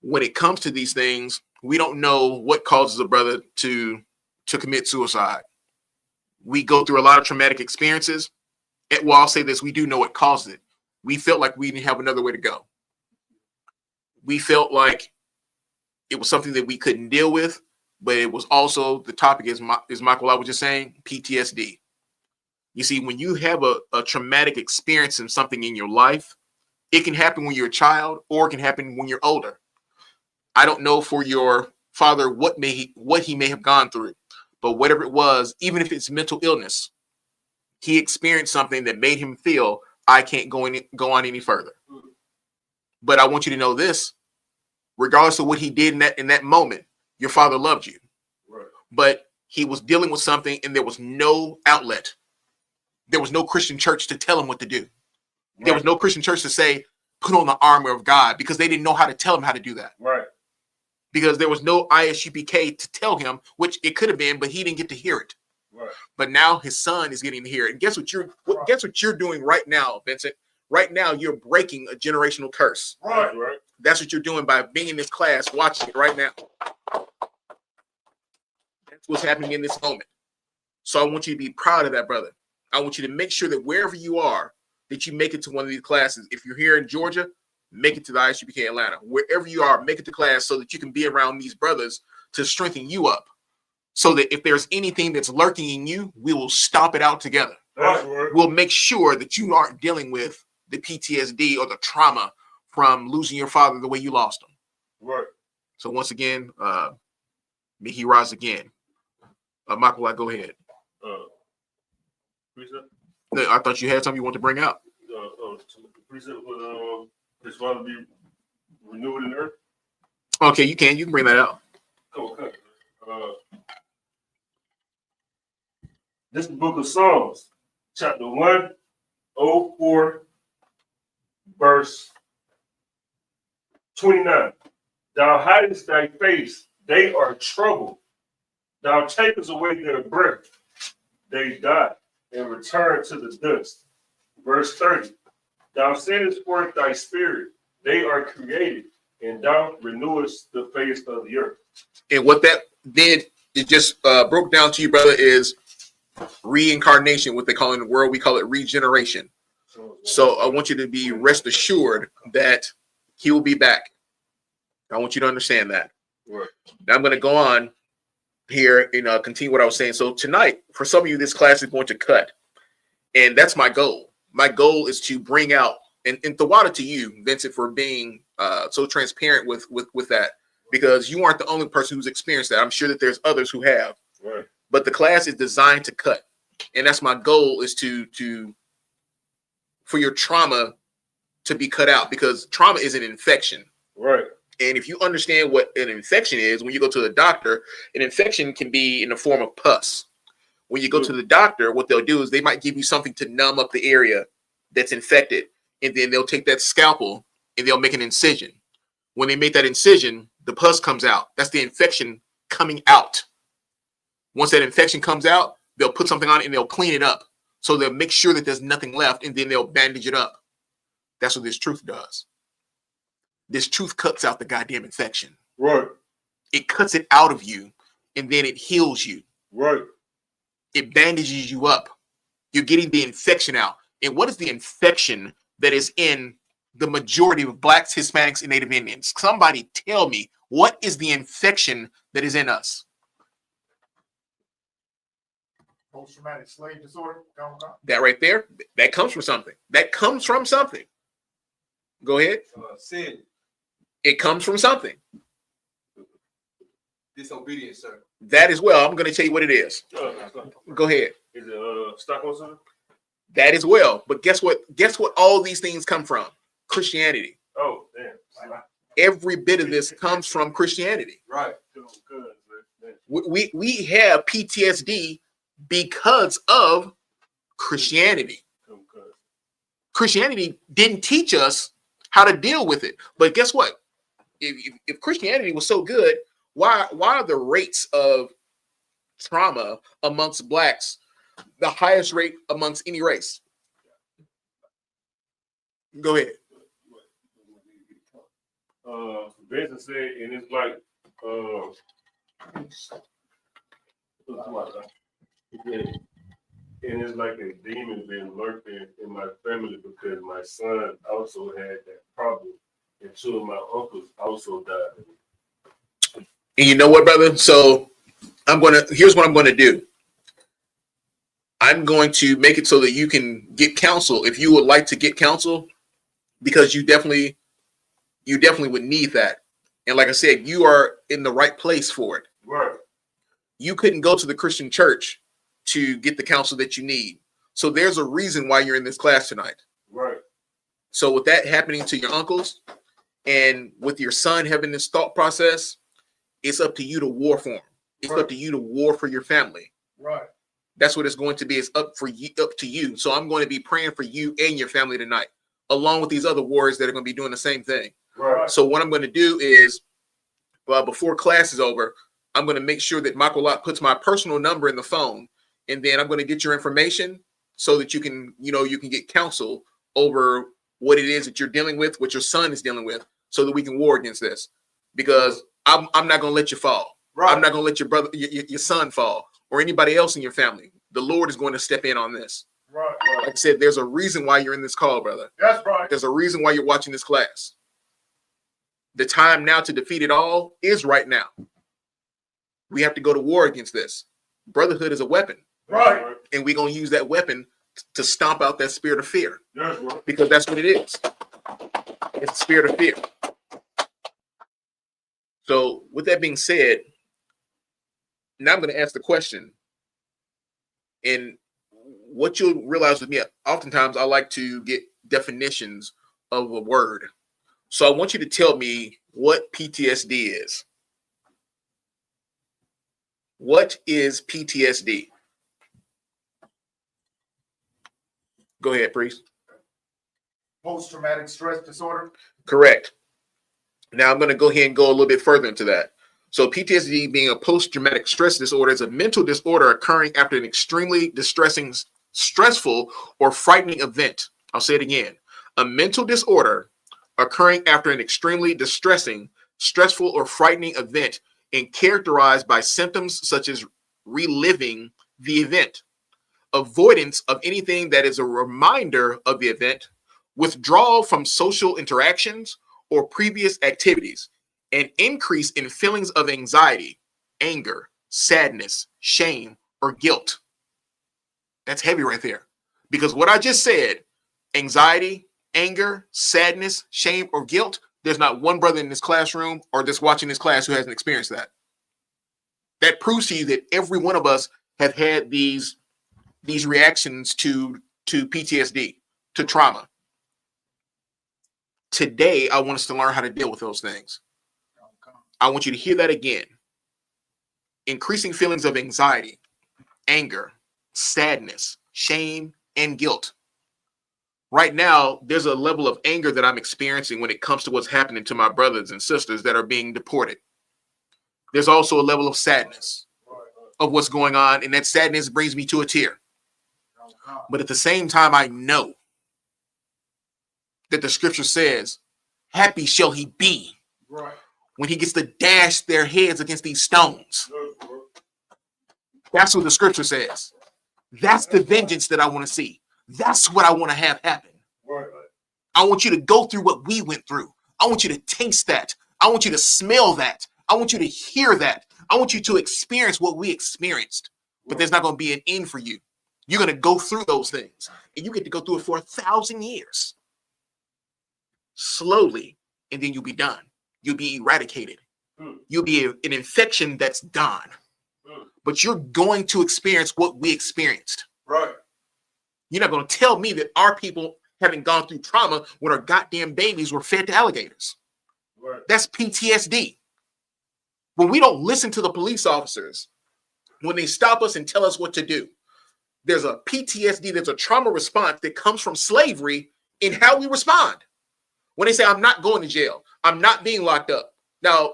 When it comes to these things, we don't know what causes a brother to commit suicide. We go through a lot of traumatic experiences. Well, I'll say this, we do know what caused it. We felt like we didn't have another way to go. We felt like it was something that we couldn't deal with, but it was also the topic, is Michael, I was just saying, PTSD. You see, when you have a traumatic experience in something in your life, it can happen when you're a child or it can happen when you're older. I don't know for your father what he may have gone through, but whatever it was, even if it's mental illness, he experienced something that made him feel, I can't go on any further. But I want you to know this, regardless of what he did in that moment, your father loved you. Right. But he was dealing with something and there was no outlet. There was no Christian church to tell him what to do. Right. There was no Christian church to say, put on the armor of God, because they didn't know how to tell him how to do that. Right. Because there was no I.S.U.P.K to tell him, which it could have been, but he didn't get to hear it. Right. But now his son is getting to hear it. And guess what you're doing right now, Vincent? Right now, you're breaking a generational curse. Right. Right. That's what you're doing by being in this class, watching it right now. That's what's happening in this moment. So I want you to be proud of that, brother. I want you to make sure that wherever you are, that you make it to one of these classes. If you're here in Georgia, make it to the I.S.U.P.K Atlanta. Wherever you are, make it to class so that you can be around these brothers to strengthen you up. So that if there's anything that's lurking in you, we will stop it out together. Right. We'll make sure that you aren't dealing with the PTSD or the trauma from losing your father the way you lost him. Right. So once again, may he rise again. Michael, go ahead. I thought you had something you want to bring out. Precept would his father be renewed in earth. Okay, you can bring that out. Okay. This is the book of Psalms, chapter 104, verse 29. Thou hidest thy face, they are troubled. Thou takest away their breath, they die and return to the dust. Verse 30. Thou sendest forth thy spirit, they are created, and thou renewest the face of the earth. And what that did, it just broke down to you, brother, is reincarnation, what they call in the world, we call it regeneration. So I want you to be rest assured that he will be back. I want you to understand that. Right. Now I'm going to go on here and continue what I was saying. So tonight, for some of you, this class is going to cut. And that's my goal. My goal is to bring out, and Tawada to you, Vincent, for being so transparent with that, because you aren't the only person who's experienced that. I'm sure that there's others who have. Right. But the class is designed to cut. And that's my goal, is for your trauma to be cut out, because trauma is an infection. Right. And if you understand what an infection is, when you go to the doctor, an infection can be in the form of pus. When you go to the doctor, what they'll do is they might give you something to numb up the area that's infected. And then they'll take that scalpel and they'll make an incision. When they make that incision, the pus comes out. That's the infection coming out. Once that infection comes out, they'll put something on it and they'll clean it up. So they'll make sure that there's nothing left, and then they'll bandage it up. That's what this truth does. This truth cuts out the goddamn infection. Right. It cuts it out of you, and then it heals you. Right. It bandages you up. You're getting the infection out. And what is the infection that is in the majority of Blacks, Hispanics, and Native Indians? Somebody tell me, what is the infection that is in us? Post-traumatic slave disorder. That right there, that comes from something. That comes from something. Go ahead. Sin. It comes from something. Disobedience, sir. That as well. I'm going to tell you what it is. Go ahead. Is it Stockholm syndrome? That as well. But guess what? Guess what all these things come from? Christianity. Oh, damn. Every bit of this comes from Christianity. Right. We have PTSD because of Christianity. Christianity didn't teach us how to deal with it. But guess what? If Christianity was so good, why are the rates of trauma amongst blacks the highest rate amongst any race? Go ahead. Benson said, and it's like, and it's like a demon been lurking in my family because my son also had that problem, and two of my uncles also died. And you know what, brother? So here's what I'm gonna do. I'm going to make it so that you can get counsel if you would like to get counsel, because you definitely would need that. And like I said, you are in the right place for it. Right. You couldn't go to the Christian church to get the counsel that you need. So there's a reason why you're in this class tonight. Right. So with that happening to your uncles and with your son having this thought process, it's up to you to war for him. It's up to you to war for your family. Right. That's what it's going to be. It's up to you. So I'm going to be praying for you and your family tonight, along with these other warriors that are going to be doing the same thing. Right. So what I'm going to do is, before class is over, I'm going to make sure that Michael Locke puts my personal number in the phone, and then I'm going to get your information so that you can get counsel over what it is that you're dealing with, what your son is dealing with, so that we can war against this. Because I'm not going to let you fall. Right. I'm not going to let your brother, your son fall, or anybody else in your family. The Lord is going to step in on this. Right. Like I said, there's a reason why you're in this call, brother. That's right. There's a reason why you're watching this class. The time now to defeat it all is right now. We have to go to war against this. Brotherhood is a weapon. Right. And we're going to use that weapon to stomp out that spirit of fear. That's right. Because that's what it is. It's a spirit of fear. So with that being said, now I'm going to ask the question. And what you'll realize with me, oftentimes I like to get definitions of a word. So I want you to tell me what PTSD is. What is PTSD? Go ahead, priest. Post-traumatic stress disorder. Correct. Now I'm going to go ahead and go a little bit further into that. So PTSD, being a post-traumatic stress disorder, is a mental disorder occurring after an extremely distressing, stressful, or frightening event. I'll say it again. A mental disorder occurring after an extremely distressing, stressful, or frightening event, and characterized by symptoms such as reliving the event, avoidance of anything that is a reminder of the event, withdrawal from social interactions or previous activities, an increase in feelings of anxiety, anger, sadness, shame, or guilt. That's heavy right there. Because what I just said, anxiety, anger, sadness, shame, or guilt, there's not one brother in this classroom or just watching this class who hasn't experienced that. That proves to you that every one of us have had these reactions to PTSD, to trauma. Today, I want us to learn how to deal with those things. I want you to hear that again. Increasing feelings of anxiety, anger, sadness, shame, and guilt. Right now, there's a level of anger that I'm experiencing when it comes to what's happening to my brothers and sisters that are being deported. There's also a level of sadness of what's going on, and that sadness brings me to a tear. But at the same time, I know that the scripture says, happy shall he be when he gets to dash their heads against these stones. That's what the scripture says. That's the vengeance that I want to see. That's what I want to have happen. I want you to go through what we went through. I want you to taste that. I want you to smell that. I want you to hear that. I want you to experience what we experienced. But there's not going to be an end for you. You're going to go through those things. And you get to go through it for 1,000 years. Slowly. And then you'll be done. You'll be eradicated. You'll be an infection that's done. But you're going to experience what we experienced. Right. You're not going to tell me that our people having gone through trauma when our goddamn babies were fed to alligators. Right. That's PTSD. When we don't listen to the police officers, when they stop us and tell us what to do, there's a PTSD, there's a trauma response that comes from slavery in how we respond. When they say, I'm not going to jail, I'm not being locked up. Now,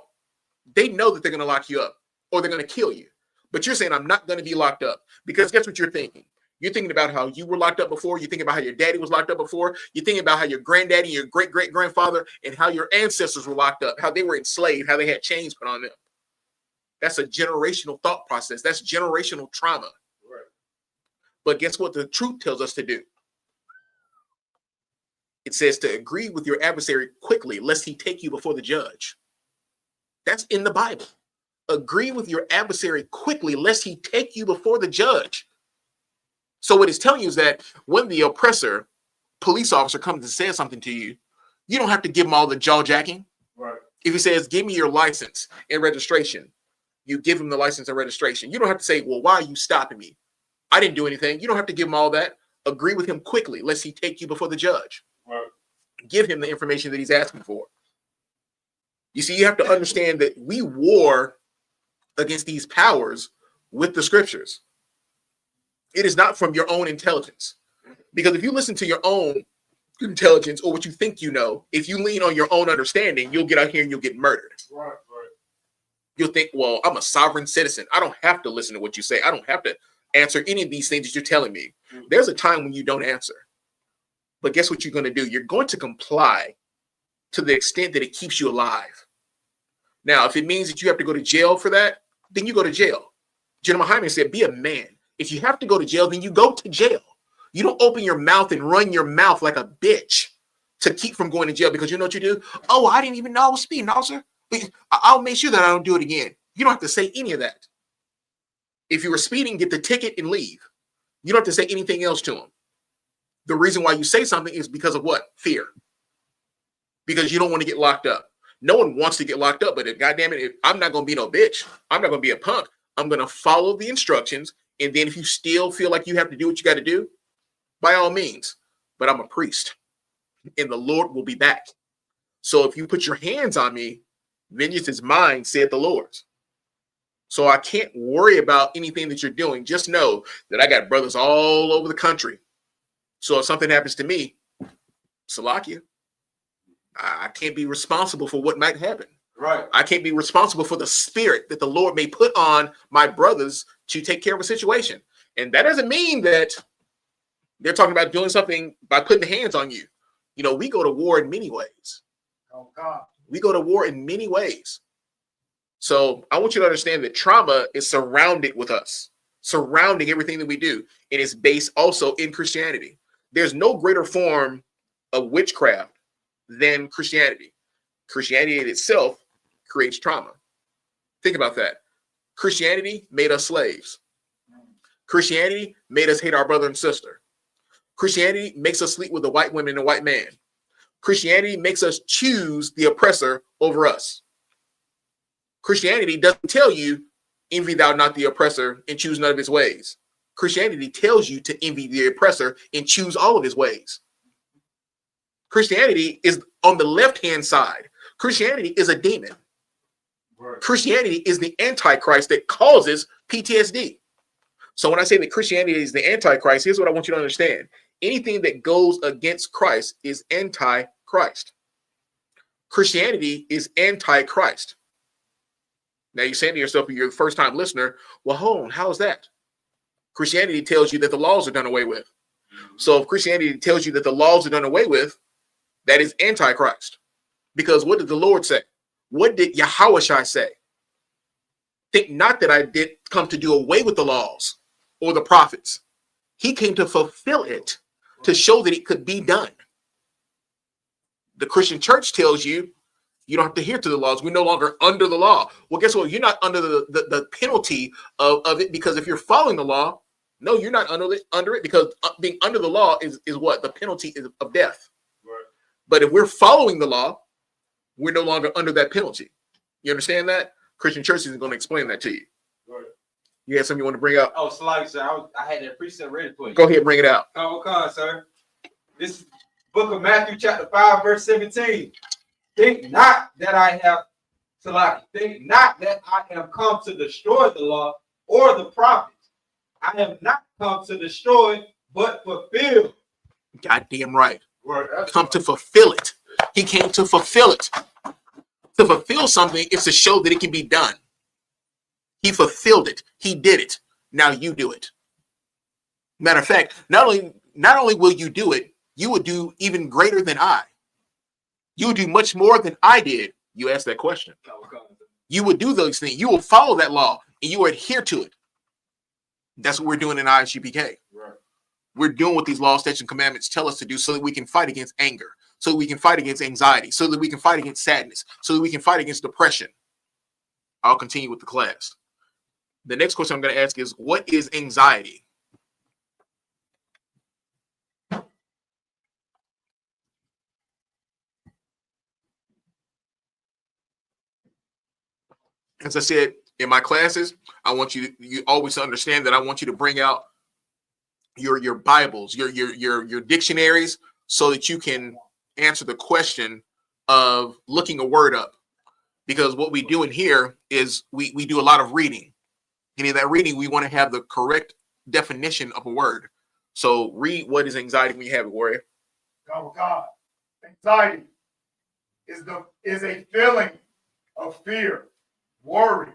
they know that they're going to lock you up or they're going to kill you. But you're saying, I'm not going to be locked up. Because guess what you're thinking? You're thinking about how you were locked up before. You're thinking about how your daddy was locked up before. You're thinking about how your granddaddy, your great-great-grandfather, and how your ancestors were locked up, how they were enslaved, how they had chains put on them. That's a generational thought process. That's generational trauma. Right. But guess what the truth tells us to do? It says to agree with your adversary quickly, lest he take you before the judge. That's in the Bible. Agree with your adversary quickly, lest he take you before the judge. So what it's telling you is that when the oppressor, police officer, comes to say something to you, you don't have to give him all the jaw jacking. Right. If he says, give me your license and registration, you give him the license and registration. You don't have to say, well, why are you stopping me? I didn't do anything. You don't have to give him all that. Agree with him quickly, lest he take you before the judge. Right. Give him the information that he's asking for. You see, you have to understand that we war against these powers with the scriptures. It is not from your own intelligence. Because if you listen to your own intelligence or what you think you know, if you lean on your own understanding, you'll get out here and you'll get murdered. Right. Right. You'll think, well, I'm a sovereign citizen. I don't have to listen to what you say. I don't have to answer any of these things that you're telling me. There's a time when you don't answer. But guess what you're going to do? You're going to comply to the extent that it keeps you alive. Now, if it means that you have to go to jail for that, then you go to jail. General Hyman said, be a man. If you have to go to jail, then you go to jail. You don't open your mouth and run your mouth like a bitch to keep from going to jail because you know what you do? Oh, I didn't even know I was speeding, officer. I'll make sure that I don't do it again. You don't have to say any of that. If you were speeding, get the ticket and leave. You don't have to say anything else to them. The reason why you say something is because of what? Fear. Because you don't want to get locked up. No one wants to get locked up, but goddamn it, I'm not going to be no bitch. I'm not going to be a punk. I'm going to follow the instructions. And then if you still feel like you have to do what you got to do, by all means. But I'm a priest and the Lord will be back. So if you put your hands on me, vengeance is mine, said the Lord. So I can't worry about anything that you're doing. Just know that I got brothers all over the country. So if something happens to me, Salakia, I can't be responsible for what might happen. Right. I can't be responsible for the spirit that the Lord may put on my brothers to take care of a situation. And that doesn't mean that they're talking about doing something by putting the hands on you. You know, we go to war in many ways. Oh, God. We go to war in many ways. So I want you to understand that trauma is surrounded with us, surrounding everything that we do. And it's based also in Christianity. There's no greater form of witchcraft than Christianity. Christianity in itself creates trauma. Think about that. Christianity made us slaves. Christianity made us hate our brother and sister. Christianity makes us sleep with a white woman and a white man. Christianity makes us choose the oppressor over us. Christianity doesn't tell you, envy thou not the oppressor and choose none of his ways. Christianity tells you to envy the oppressor and choose all of his ways. Christianity is on the left-hand side. Christianity is a demon. Right. Christianity is the antichrist that causes PTSD. So when I say that Christianity is the antichrist, here's what I want you to understand. Anything that goes against Christ is antichrist. Christianity is antichrist. Now you're saying to yourself, if you're a first-time listener, well, hold on, how's that? Christianity tells you that the laws are done away with. So if Christianity tells you that the laws are done away with, that is antichrist. Because what did the Lord say? What did Yahushua say? Think not that I did come to do away with the laws or the prophets. He came to fulfill it, to show that it could be done. The Christian church tells you, you don't have to adhere to the laws. We're no longer under the law. Well, guess what? You're not under the penalty of it, because if you're following the law, no, you're not under it, because being under the law is what? The penalty is of death. Right. But if we're following the law, we're no longer under that penalty. You understand that? Christian church isn't going to explain that to you. Right. You had something you want to bring up? Oh, Salaki, sir, I had that precept ready for you. Go ahead, bring it out. Oh, come on, sir. This is book of Matthew, chapter 5, verse 17. Think not that I have Salaki, think not that I am come to destroy the law or the prophets. I am not come to destroy, but fulfill. Goddamn right. Right. That's Come to fulfill it. He came to fulfill it. To fulfill something is to show that it can be done. He fulfilled it. He did it. Now you do it. Matter of fact, not only will you do it, you will do even greater than I. You will do much more than I did. You asked that question. You would do those things. You will follow that law and you will adhere to it. That's what we're doing in I.S.U.P.K. right. We're doing what these laws, statutes, and commandments tell us to do so that we can fight against anger, so that we can fight against anxiety, so that we can fight against sadness, so that we can fight against depression. I'll continue with the class. The next question I'm going to ask is, what is anxiety? As I said in my classes, I want you always to understand that I want you to bring out your Bibles, your dictionaries, so that you can answer the question of looking a word up. Because what we do in here is we do a lot of reading. And in that reading, we want to have the correct definition of a word. So read what is anxiety when you have it, warrior. God. Anxiety is a feeling of fear, worry,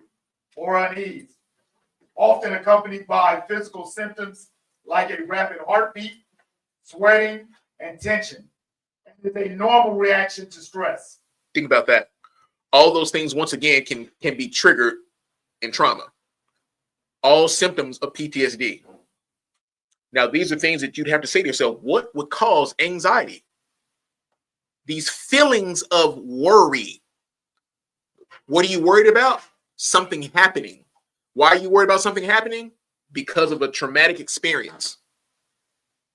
or unease, often accompanied by physical symptoms like a rapid heartbeat, sweating, and tension. And it's a normal reaction to stress. Think about that. All those things, once again, can be triggered in trauma. All symptoms of PTSD. Now, these are things that you'd have to say to yourself, what would cause anxiety? These feelings of worry. What are you worried about? Something happening. Why are you worried about something happening? Because of a traumatic experience.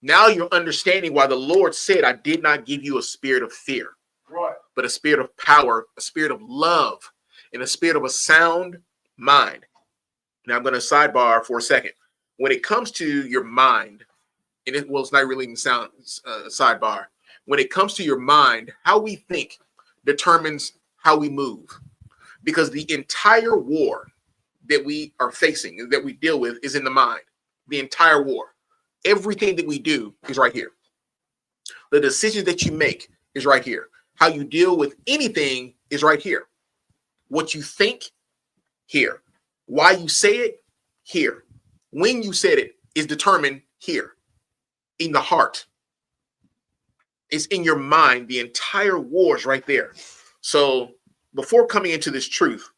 Now you're understanding why the Lord said, I did not give you a spirit of fear, Right. but a spirit of power, a spirit of love, and a spirit of a sound mind. Now I'm going to sidebar for a second. When it comes to your mind, and it's not really even sound sidebar. When it comes to your mind, how we think determines how we move. Because the entire war that we are facing, that we deal with, is in the mind. The entire war. Everything that we do is right here. The decisions that you make is right here. How you deal with anything is right here. What you think, here. Why you say it, here. When you said it is determined here. In the heart. It's in your mind. The entire war is right there. So before coming into this truth,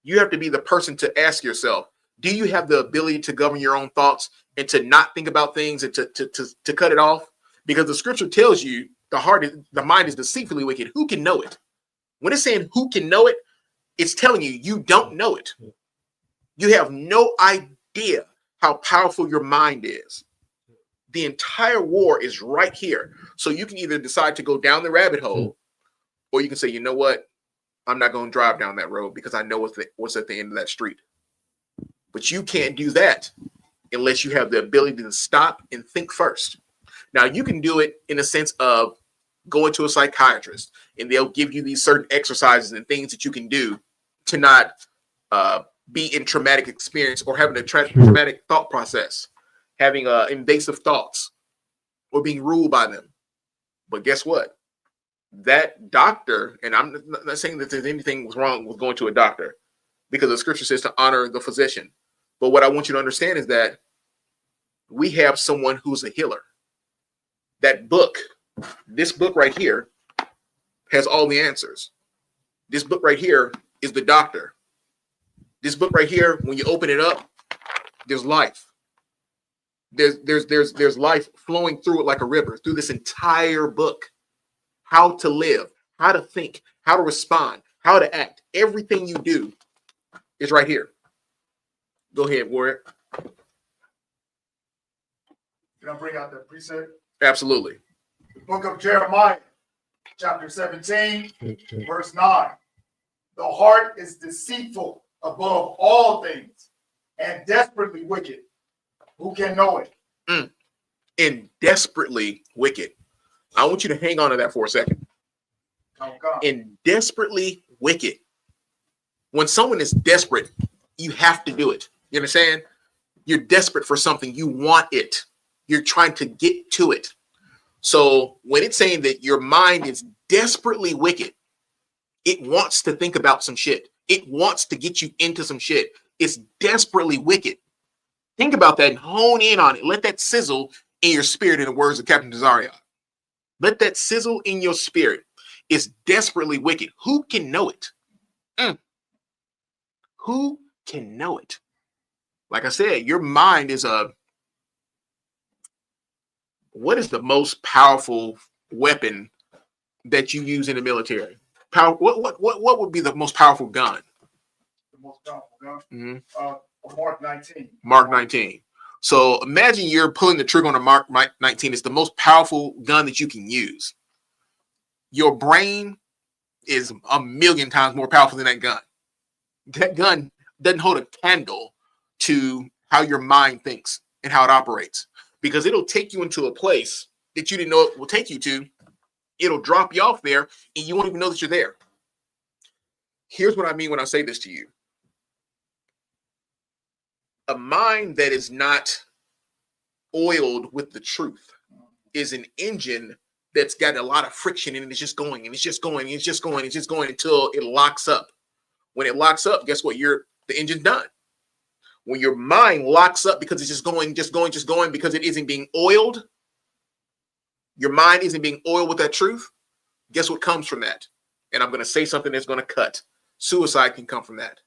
you have to be the person to ask yourself, do you have the ability to govern your own thoughts and to not think about things and to cut it off? Because the scripture tells you the mind is deceitfully wicked. Who can know it? When it's saying who can know it, it's telling you you don't know it. You have no idea how powerful your mind is. The entire war is right here. So you can either decide to go down the rabbit hole, or you can say, you know what? I'm not going to drive down that road because I know what's at the end of that street. But you can't do that unless you have the ability to stop and think first. Now, you can do it in a sense of going to a psychiatrist, and they'll give you these certain exercises and things that you can do to not be in traumatic experience or having a traumatic thought process, having invasive thoughts, or being ruled by them. But guess what? That doctor, and I'm not saying that there's anything wrong with going to a doctor, because the scripture says to honor the physician. But what I want you to understand is that we have someone who's a healer. That book, this book right here, has all the answers. This book right here is the doctor. This book right here, when you open it up, there's life. There's life flowing through it like a river, through this entire book. How to live, how to think, how to respond, how to act. Everything you do is right here. Go ahead, Warrior. Can I bring out that precept? Absolutely. The book of Jeremiah, chapter 17, verse 9. The heart is deceitful above all things and desperately wicked. Who can know it? And desperately wicked. I want you to hang on to that for a second. Oh, God. And desperately wicked. When someone is desperate, you have to do it. You understand? You're desperate for something. You want it. You're trying to get to it. So when it's saying that your mind is desperately wicked, it wants to think about some shit. It wants to get you into some shit. It's desperately wicked. Think about that and hone in on it. Let that sizzle in your spirit, in the words of Captain Desarion. Let that sizzle in your spirit. It's desperately wicked. Who can know it? Who can know it? Like I said, your mind is what is the most powerful weapon that you use in the military? What would be the most powerful gun? The most powerful gun? Mm-hmm. A Mark 19. Mark 19. So imagine you're pulling the trigger on a Mark 19. It's the most powerful gun that you can use. Your brain is 1,000,000 times more powerful than that gun. That gun doesn't hold a candle to how your mind thinks and how it operates, because it'll take you into a place that you didn't know it will take you to. It'll drop you off there and you won't even know that you're there. Here's what I mean when I say this to you. A mind that is not oiled with the truth is an engine that's got a lot of friction and it's just going and it's just going and it's just going and it's just going until it locks up. When it locks up, guess what? The engine's done. When your mind locks up because it's just going because it isn't being oiled, your mind isn't being oiled with that truth, guess what comes from that? And I'm going to say something that's going to cut. Suicide can come from that.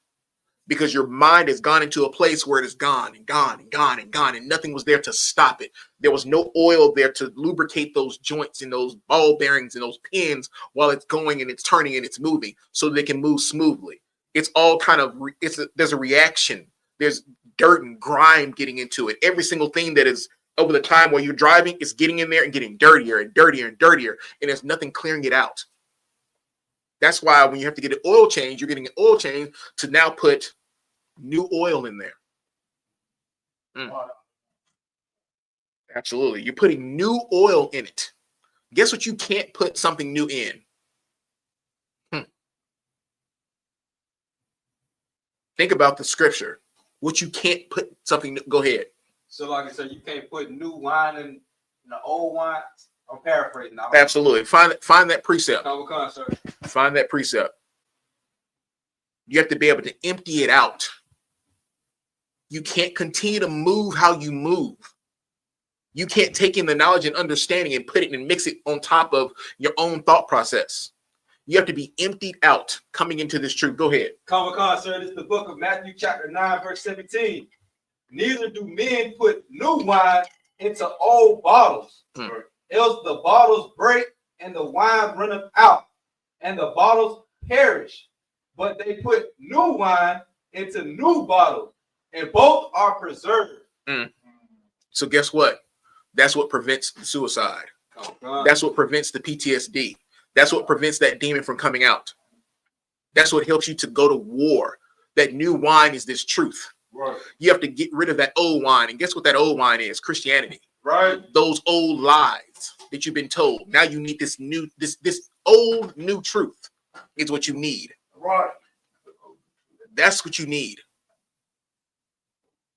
Because your mind has gone into a place where it is gone and gone and gone and gone, and nothing was there to stop it. There was no oil there to lubricate those joints and those ball bearings and those pins while it's going and it's turning and it's moving so they can move smoothly. It's all kind of, there's a reaction. There's dirt and grime getting into it. Every single thing that is over the time while you're driving is getting in there and getting dirtier and dirtier and dirtier, and there's nothing clearing it out. That's why when you have to get an oil change, you're getting an oil change to now put new oil in there. Absolutely. You're putting new oil in it. Guess what you can't put something new in? Think about the scripture. What you can't put something new. Go ahead. So like I said, you can't put new wine in the old wine. I'm paraphrasing now. Absolutely. Find that precept. Sir. Find that precept. You have to be able to empty it out. You can't continue to move how you move. You can't take in the knowledge and understanding and put it and mix it on top of your own thought process. You have to be emptied out coming into this truth. Go ahead. Sir. This is the book of Matthew chapter 9, verse 17. Neither do men put new wine into old bottles. Else the bottles break and the wine runneth out and the bottles perish. But they put new wine into new bottles and both are preserved. So guess what? That's what prevents suicide. That's what prevents the PTSD. That's what prevents that demon from coming out. That's what helps you to go to war. That new wine is this truth. Right. You have to get rid of that old wine. And guess what that old wine is? Christianity. Right. Those old lies that you've been told. Now you need this new, this old new truth is what you need. Right. That's what you need.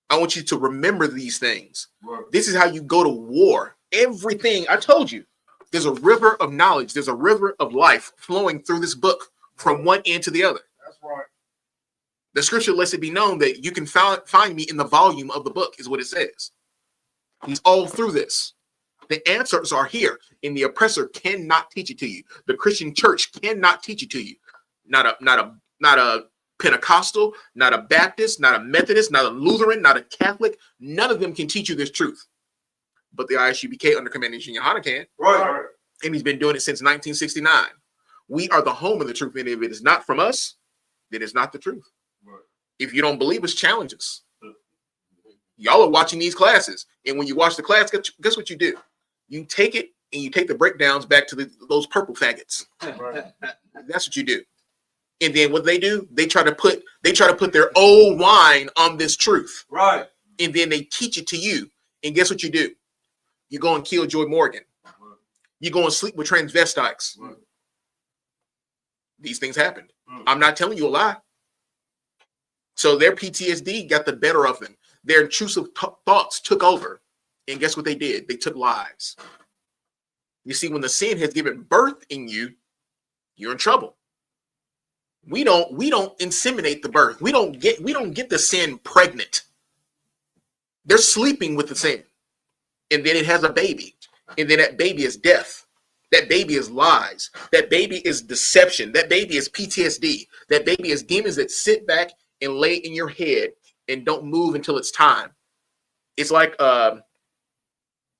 I want you to remember these things. Right. This is how you go to war. Everything I told you. There's a river of knowledge. There's a river of life flowing through this book from one end to the other. That's right. The scripture lets it be known that you can find me in the volume of the book, is what it says. He's all through this. The answers are here, and the oppressor cannot teach it to you. The Christian church cannot teach it to you. Not a Pentecostal, not a Baptist, not a Methodist, not a Lutheran, not a Catholic. None of them can teach you this truth. But the I.S.U.P.K. under command of YAHANNA can. Right. And he's been doing it since 1969. We are the home of the truth. And if it is not from us, then it's not the truth. Right. If you don't believe us, challenge us. Y'all are watching these classes. And when you watch the class, guess what you do? You take it and you take the breakdowns back to those purple faggots. Right. That's what you do. And then what they do, they try to put their old wine on this truth. Right. And then they teach it to you. And guess what you do? You go and kill Joy Morgan. Right. You go and sleep with transvestites. Right. These things happened. I'm not telling you a lie. So their PTSD got the better of them. Their intrusive thoughts took over. And guess what they did? They took lives. You see, when the sin has given birth in you, you're in trouble. We don't inseminate the birth. We don't get the sin pregnant. They're sleeping with the sin. And then it has a baby. And then that baby is death. That baby is lies. That baby is deception. That baby is PTSD. That baby is demons that sit back and lay in your head and don't move until it's time. It's like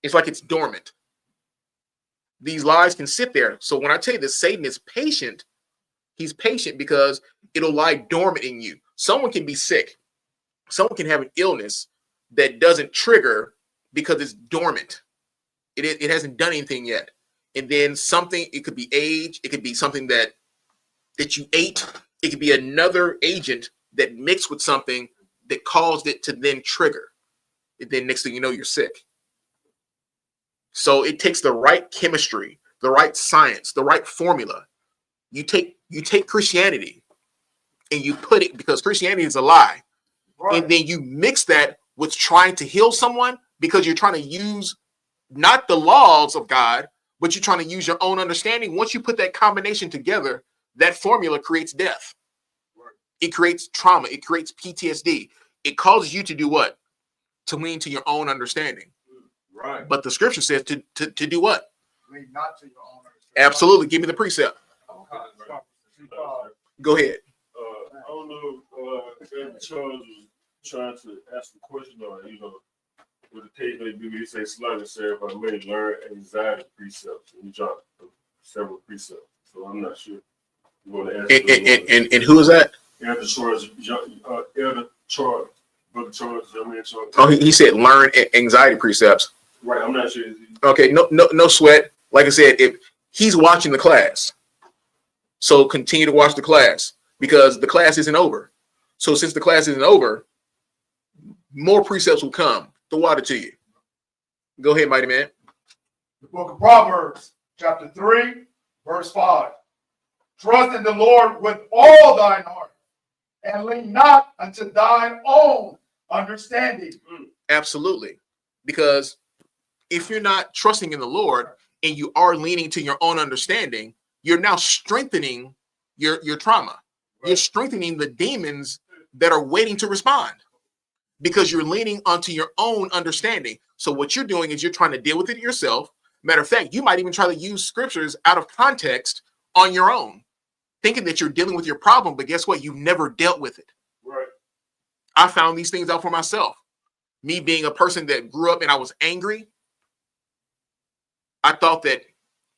it's dormant. These lies can sit there. So when I tell you that Satan is patient, he's patient because it'll lie dormant in you. Someone can be sick. Someone can have an illness that doesn't trigger because it's dormant. It hasn't done anything yet. And then something, it could be age, it could be something that you ate, it could be another agent that mixed with something that caused it to then trigger. And then next thing you know, you're sick. So it takes the right chemistry, the right science, the right formula. You take Christianity and you put it, because Christianity is a lie. Right. And then you mix that with trying to heal someone because you're trying to use not the laws of God, but you're trying to use your own understanding. Once you put that combination together, that formula creates death. Right. It creates trauma. It creates PTSD. It causes you to do what? To lean to your own understanding. Right. But the scripture says to do what? Lean not to your own understanding. Absolutely. Give me the precept. Go ahead. I don't know if Charles was trying to ask a question or, with the case may be, he say slightly, sir, if I may learn anxiety precepts. And he dropped several precepts. So I'm not sure. You want to ask and who is that? Elder Charles, Elder Charles, Brother Charles, Charles. Oh, he said learn anxiety precepts. Right, I'm not sure. Okay, no sweat. Like I said, if he's watching the class, so continue to watch the class because the class isn't over. So since the class isn't over, more precepts will come. The water to you. Go ahead, mighty man. The book of Proverbs, chapter 3, verse 5. Trust in the Lord with all thine heart, and lean not unto thine own understanding. Absolutely. Because if you're not trusting in the Lord and you are leaning to your own understanding, you're now strengthening your trauma. Right. You're strengthening the demons that are waiting to respond because you're leaning onto your own understanding. So what you're doing is you're trying to deal with it yourself. Matter of fact, you might even try to use scriptures out of context on your own, thinking that you're dealing with your problem, but guess what? You've never dealt with it. Right. I found these things out for myself. Me being a person that grew up and I was angry, I thought that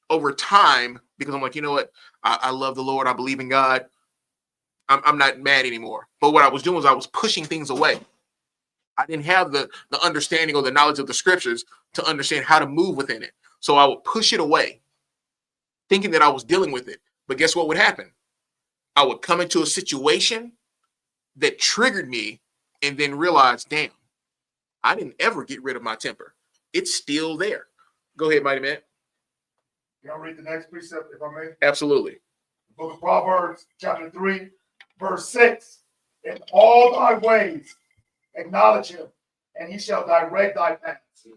over time, because I'm like, you know what? I love the Lord. I believe in God. I'm not mad anymore. But what I was doing was I was pushing things away. I didn't have the understanding or the knowledge of the scriptures to understand how to move within it. So I would push it away, thinking that I was dealing with it. But guess what would happen? I would come into a situation that triggered me and then realize, damn, I didn't ever get rid of my temper. It's still there. Go ahead, mighty man. Can I read the next precept, if I may? Absolutely. The book of Proverbs, chapter 3, verse 6. In all thy ways acknowledge him, and he shall direct thy paths.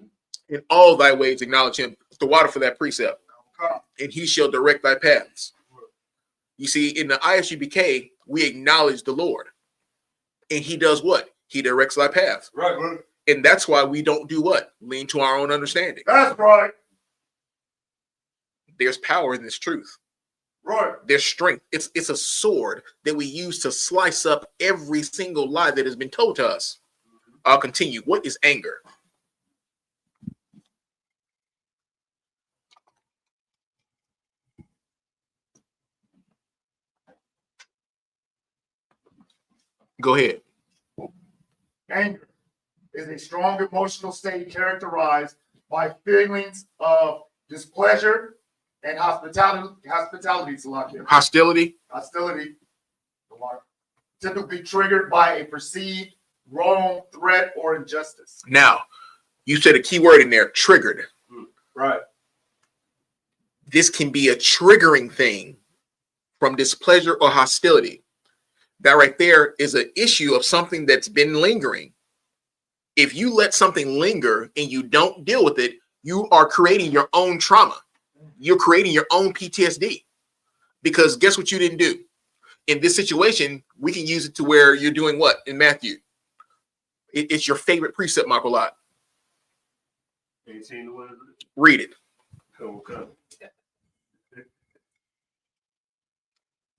In all thy ways acknowledge him. The water for that precept. Okay. And he shall direct thy paths. You see, in the I.S.U.P.K, we acknowledge the Lord. And he does what? He directs thy paths. Right, right. And that's why we don't do what? Lean to our own understanding. That's right. There's power in this truth. Right. There's strength. It's a sword that we use to slice up every single lie that has been told to us. I'll continue. What is anger? Go ahead. Anger is a strong emotional state characterized by feelings of displeasure and hostility, typically triggered by a perceived wrong, threat, or injustice. Now, you said a key word in there, triggered. Right. This can be a triggering thing from displeasure or hostility. That right there is an issue of something that's been lingering. If you let something linger and you don't deal with it, you are creating your own trauma. You're creating your own PTSD. Because guess what you didn't do? In this situation, we can use it to where you're doing what in Matthew? It's your favorite precept, Michael Lott. 18 to what is it? Read it. Come.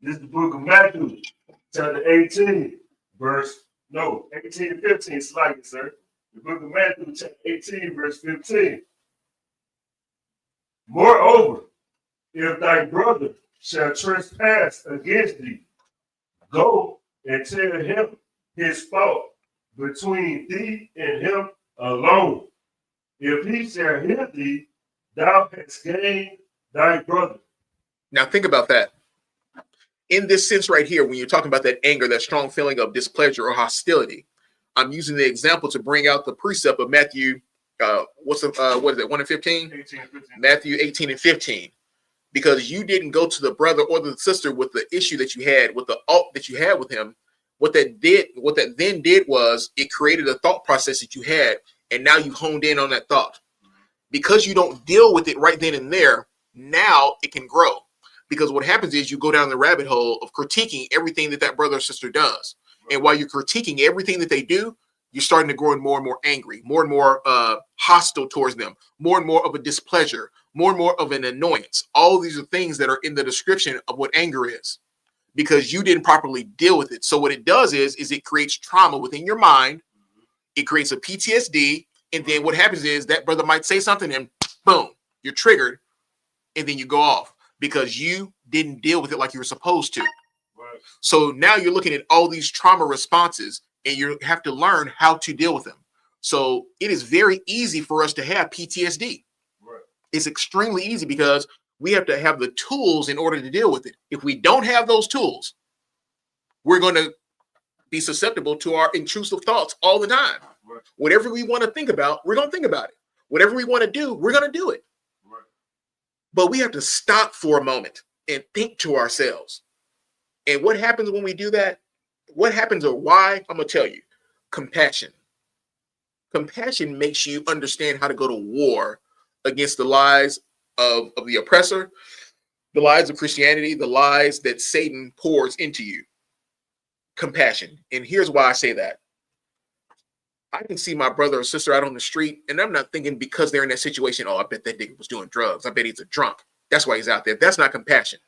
This is the book of Matthew, chapter 18, 18 and 15, slightly, sir. The book of Matthew, chapter 18, verse 15. Moreover, if thy brother shall trespass against thee, go and tell him his fault between thee and him alone. If he shall hear thee, thou hast gained thy brother. Now think about that. In this sense right here, when you're talking about that anger, that strong feeling of displeasure or hostility, I'm using the example to bring out the precept of Matthew. What is it? 1 and 15? 18 and 15. Matthew 18 and 15. Because you didn't go to the brother or the sister with the issue that you had, with the alt that you had with him. What that then did was it created a thought process that you had, and now you honed in on that thought. Because you don't deal with it right then and there, now it can grow. Because what happens is you go down the rabbit hole of critiquing everything that brother or sister does. And while you're critiquing everything that they do, you're starting to grow more and more angry, more and more hostile towards them, more and more of a displeasure, more and more of an annoyance. All of these are things that are in the description of what anger is, because you didn't properly deal with it. So what it does is it creates trauma within your mind. It creates a PTSD. And then what happens is that brother might say something and boom, you're triggered. And then you go off because you didn't deal with it like you were supposed to. Right. So now you're looking at all these trauma responses and you have to learn how to deal with them. So it is very easy for us to have PTSD. Right. It's extremely easy because we have to have the tools in order to deal with it. If we don't have those tools, we're going to be susceptible to our intrusive thoughts all the time. Right. Whatever we want to think about, we're going to think about it. Whatever we want to do, we're going to do it. Right. But we have to stop for a moment and think to ourselves. And what happens when we do that? What happens or why? I'm going to tell you. Compassion. Compassion makes you understand how to go to war against the lies of the oppressor, the lies of Christianity, the lies that Satan pours into you. Compassion. And here's why I say that. I can see my brother or sister out on the street, and I'm not thinking because they're in that situation, oh, I bet that nigga was doing drugs. I bet he's a drunk. That's why he's out there. That's not compassion.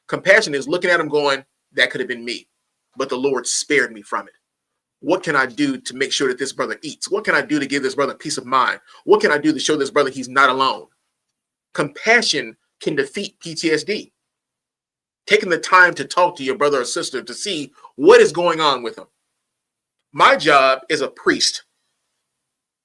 Compassion is looking at him going, that could have been me, but the Lord spared me from it. What can I do to make sure that this brother eats? What can I do to give this brother peace of mind? What can I do to show this brother he's not alone? Compassion can defeat PTSD. Taking the time to talk to your brother or sister to see what is going on with them. My job as a priest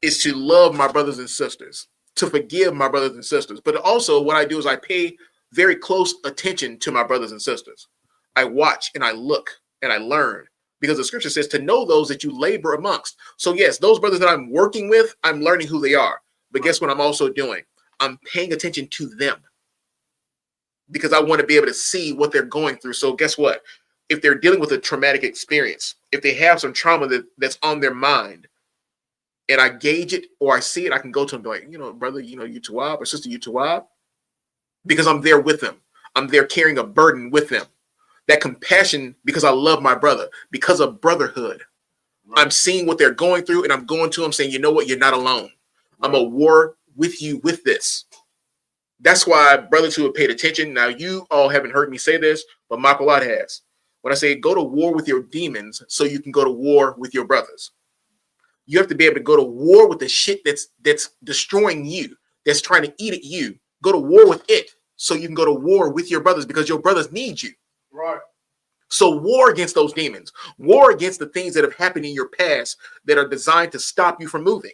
is to love my brothers and sisters, to forgive my brothers and sisters. But also what I do is I pay very close attention to my brothers and sisters. I watch and I look and I learn, because the scripture says to know those that you labor amongst. So yes, those brothers that I'm working with, I'm learning who they are. But guess what I'm also doing? I'm paying attention to them because I want to be able to see what they're going through. So guess what? If they're dealing with a traumatic experience, if they have some trauma that's on their mind, and I gauge it or I see it, I can go to them like, brother, YAHANNA or sister YAHANNA, because I'm there with them. I'm there carrying a burden with them. That compassion, because I love my brother, because of brotherhood. Right. I'm seeing what they're going through, and I'm going to them saying, you know what? You're not alone. Right. I'm a war with you with this. That's why brothers who have paid attention. Now, you all haven't heard me say this, but Michael Lott has. When I say go to war with your demons so you can go to war with your brothers. You have to be able to go to war with the shit that's destroying you, that's trying to eat at you. Go to war with it so you can go to war with your brothers, because your brothers need you. Right. So war against those demons, war against the things that have happened in your past that are designed to stop you from moving.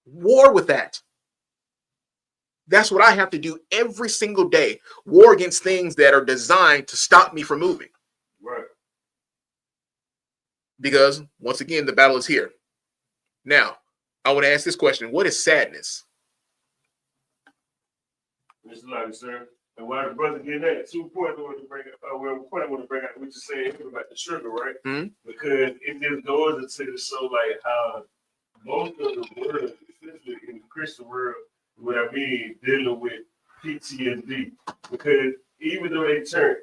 War with that. That's what I have to do every single day. War against things that are designed to stop me from moving. Right. Because once again, the battle is here. Now, I want to ask this question. What is sadness? Mr. Lottie, sir. And while the brother getting that, 2 points I want to bring up, point I want to bring out, we just saying about the sugar, right? Mhm. Because it just goes into the show like how most of the world, especially in the Christian world, what I mean, dealing with PTSD. Because even though they turned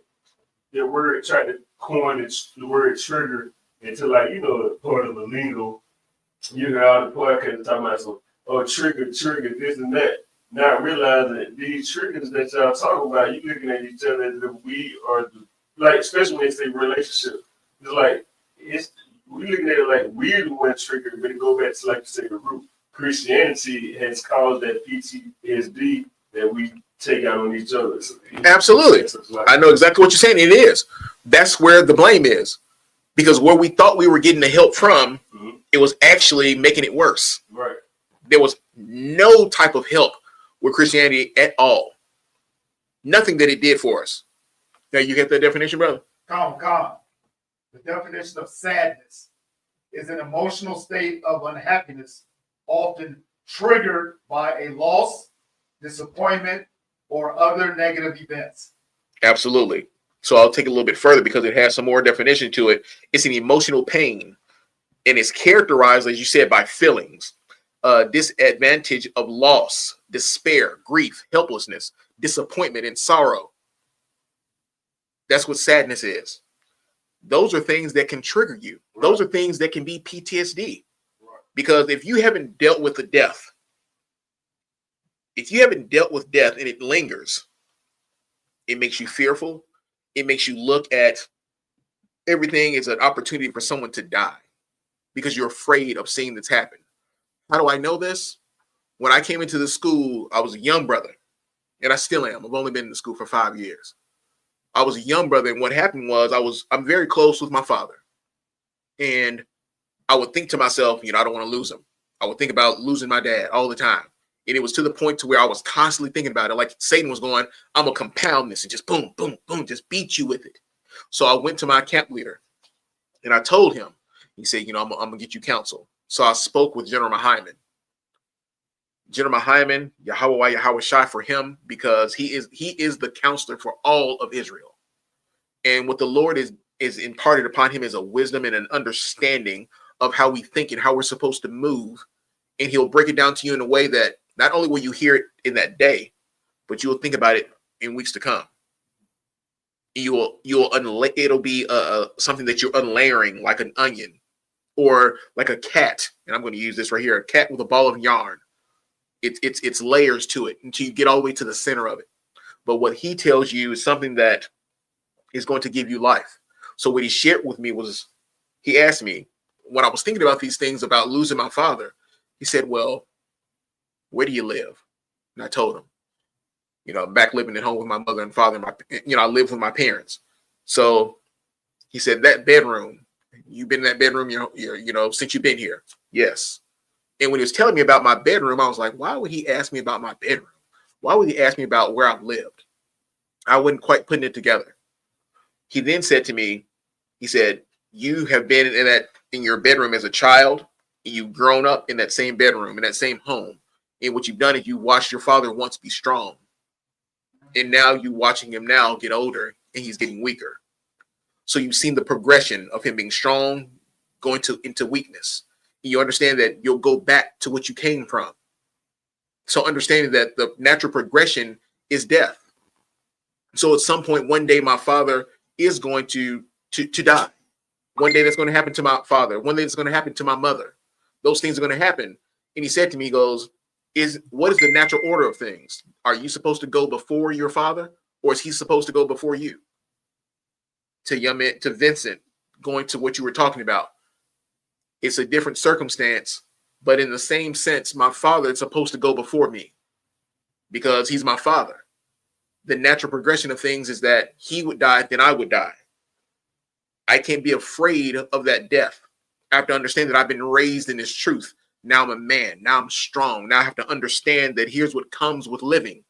their word, tried to coin the word trigger into like, you know, part of the lingo, you hear all the podcasts talking about some, oh, trigger, this and that. Not realizing that these triggers that y'all talking about, you looking at each other as if we are, like, especially when it's a relationship. It's like, we looking at it like we're the one triggered, but it go back to, like you say, the root. Christianity has caused that PTSD that we take out on each other. So Absolutely. I know exactly what you're saying. It is. That's where the blame is. Because where we thought we were getting the help from, it was actually making it worse. Right. There was no type of help with Christianity at all. Nothing that it did for us. Now, you get that definition, brother? Calm. The definition of sadness is an emotional state of unhappiness, often triggered by a loss, disappointment, or other negative events. Absolutely. So I'll take it a little bit further because it has some more definition to it. It's an emotional pain, and it's characterized, as you said, by feelings, disadvantage of loss, despair, grief, helplessness, disappointment, and sorrow. That's what sadness is. Those are things that can trigger you. Those are things that can be PTSD. Because if you haven't dealt with the death, and it lingers, it makes you fearful. It makes you look at everything as an opportunity for someone to die because you're afraid of seeing this happen. How do I know this? When I came into the school, I was a young brother, and I still am. I've only been in the school for 5 years. I was a young brother, and what happened was I'm very close with my father, and I would think to myself, I don't want to lose him. I would think about losing my dad all the time. And it was to the point to where I was constantly thinking about it. Like Satan was going, I'm going to compound this and just boom, boom, boom, just beat you with it. So I went to my camp leader and I told him, he said, I'm going to get you counsel. So I spoke with General Hyman. General Hyman, Yahweh Shai for him, because he is the counselor for all of Israel. And what the Lord is imparted upon him is a wisdom and an understanding of how we think and how we're supposed to move. And he'll break it down to you in a way that not only will you hear it in that day, but you will think about it in weeks to come. It'll be something that you're unlayering like an onion or like a cat. And I'm going to use this right here, a cat with a ball of yarn. It's layers to it until you get all the way to the center of it. But what he tells you is something that is going to give you life. So what he shared with me was, he asked me, when I was thinking about these things about losing my father, he said, well, where do you live? And I told him, I'm back living at home with my mother and father. I live with my parents. So he said, that bedroom, you've been in that bedroom, since you've been here. Yes. And when he was telling me about my bedroom, I was like, why would he ask me about my bedroom? Why would he ask me about where I've lived? I wasn't quite putting it together. He then said to me, he said, you have been in your bedroom as a child. You've grown up in that same bedroom, in that same home. And what you've done is you watched your father once be strong. And now you're watching him now get older and he's getting weaker. So you've seen the progression of him being strong, going into weakness. And you understand that you'll go back to what you came from. So understanding that the natural progression is death. So at some point, one day, my father is going to die. One day that's going to happen to my father. One day it's going to happen to my mother. Those things are going to happen. And he said to me, he goes, what is the natural order of things? Are you supposed to go before your father, or is he supposed to go before you? To Vincent, going to what you were talking about. It's a different circumstance, but in the same sense, my father is supposed to go before me because he's my father. The natural progression of things is that he would die, then I would die. I can't be afraid of that death. I have to understand that I've been raised in this truth. Now I'm a man. Now I'm strong. Now I have to understand that here's what comes with living.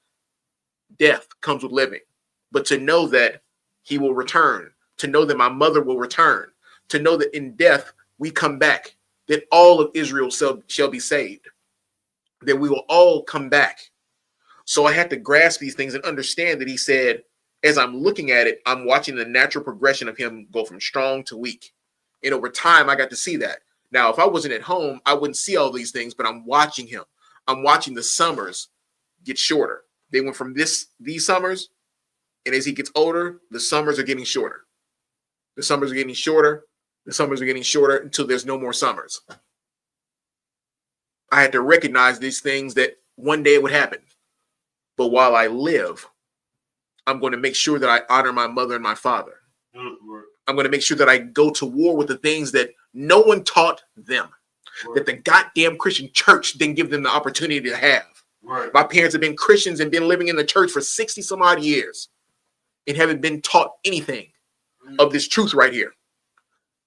Death comes with living. But to know that he will return, to know that my mother will return, to know that in death we come back, that all of Israel shall be saved, that we will all come back. So I had to grasp these things and understand that he said, as I'm looking at it, I'm watching the natural progression of him go from strong to weak. And over time, I got to see that. Now, if I wasn't at home, I wouldn't see all these things, but I'm watching him. I'm watching the summers get shorter. They went from these summers, and as he gets older, the summers are getting shorter. The summers are getting shorter. The summers are getting shorter until there's no more summers. I had to recognize these things that one day it would happen. But while I live, I'm going to make sure that I honor my mother and my father. I'm going to make sure that I go to war with the things that no one taught them, that the goddamn Christian church didn't give them the opportunity to have. My parents have been Christians and been living in the church for 60 some odd years and haven't been taught anything of this truth right here.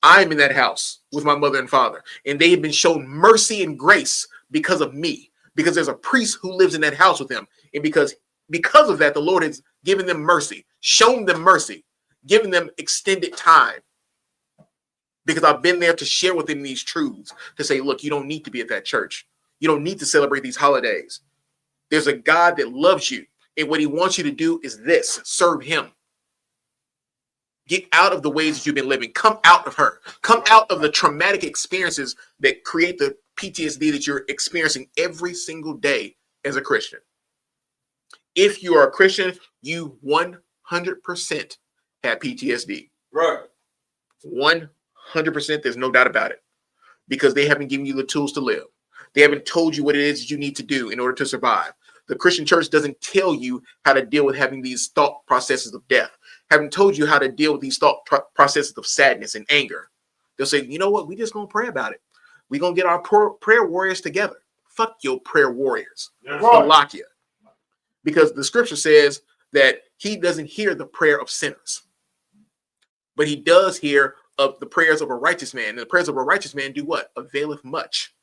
I'm in that house with my mother and father, and they have been shown mercy and grace because of me, because there's a priest who lives in that house with them. And because of that, the Lord has given them mercy, shown them mercy, given them extended time. Because I've been there to share with them these truths, to say, look, you don't need to be at that church. You don't need to celebrate these holidays. There's a God that loves you. And what he wants you to do is this: serve him. Get out of the ways that you've been living. Come out of her. Come out of the traumatic experiences that create the PTSD that you're experiencing every single day as a Christian. If you are a Christian, you 100% have PTSD. Right. 100%. There's no doubt about it. Because they haven't given you the tools to live. They haven't told you what it is that you need to do in order to survive. The Christian church doesn't tell you how to deal with having these thought processes of death. Haven't told you how to deal with these thought processes of sadness and anger. They'll say, you know what? We just going to pray about it. We're going to get our prayer warriors together. Fuck your prayer warriors. Lock you. Because the scripture says that he doesn't hear the prayer of sinners, but he does hear of the prayers of a righteous man. And the prayers of a righteous man do what? Availeth much.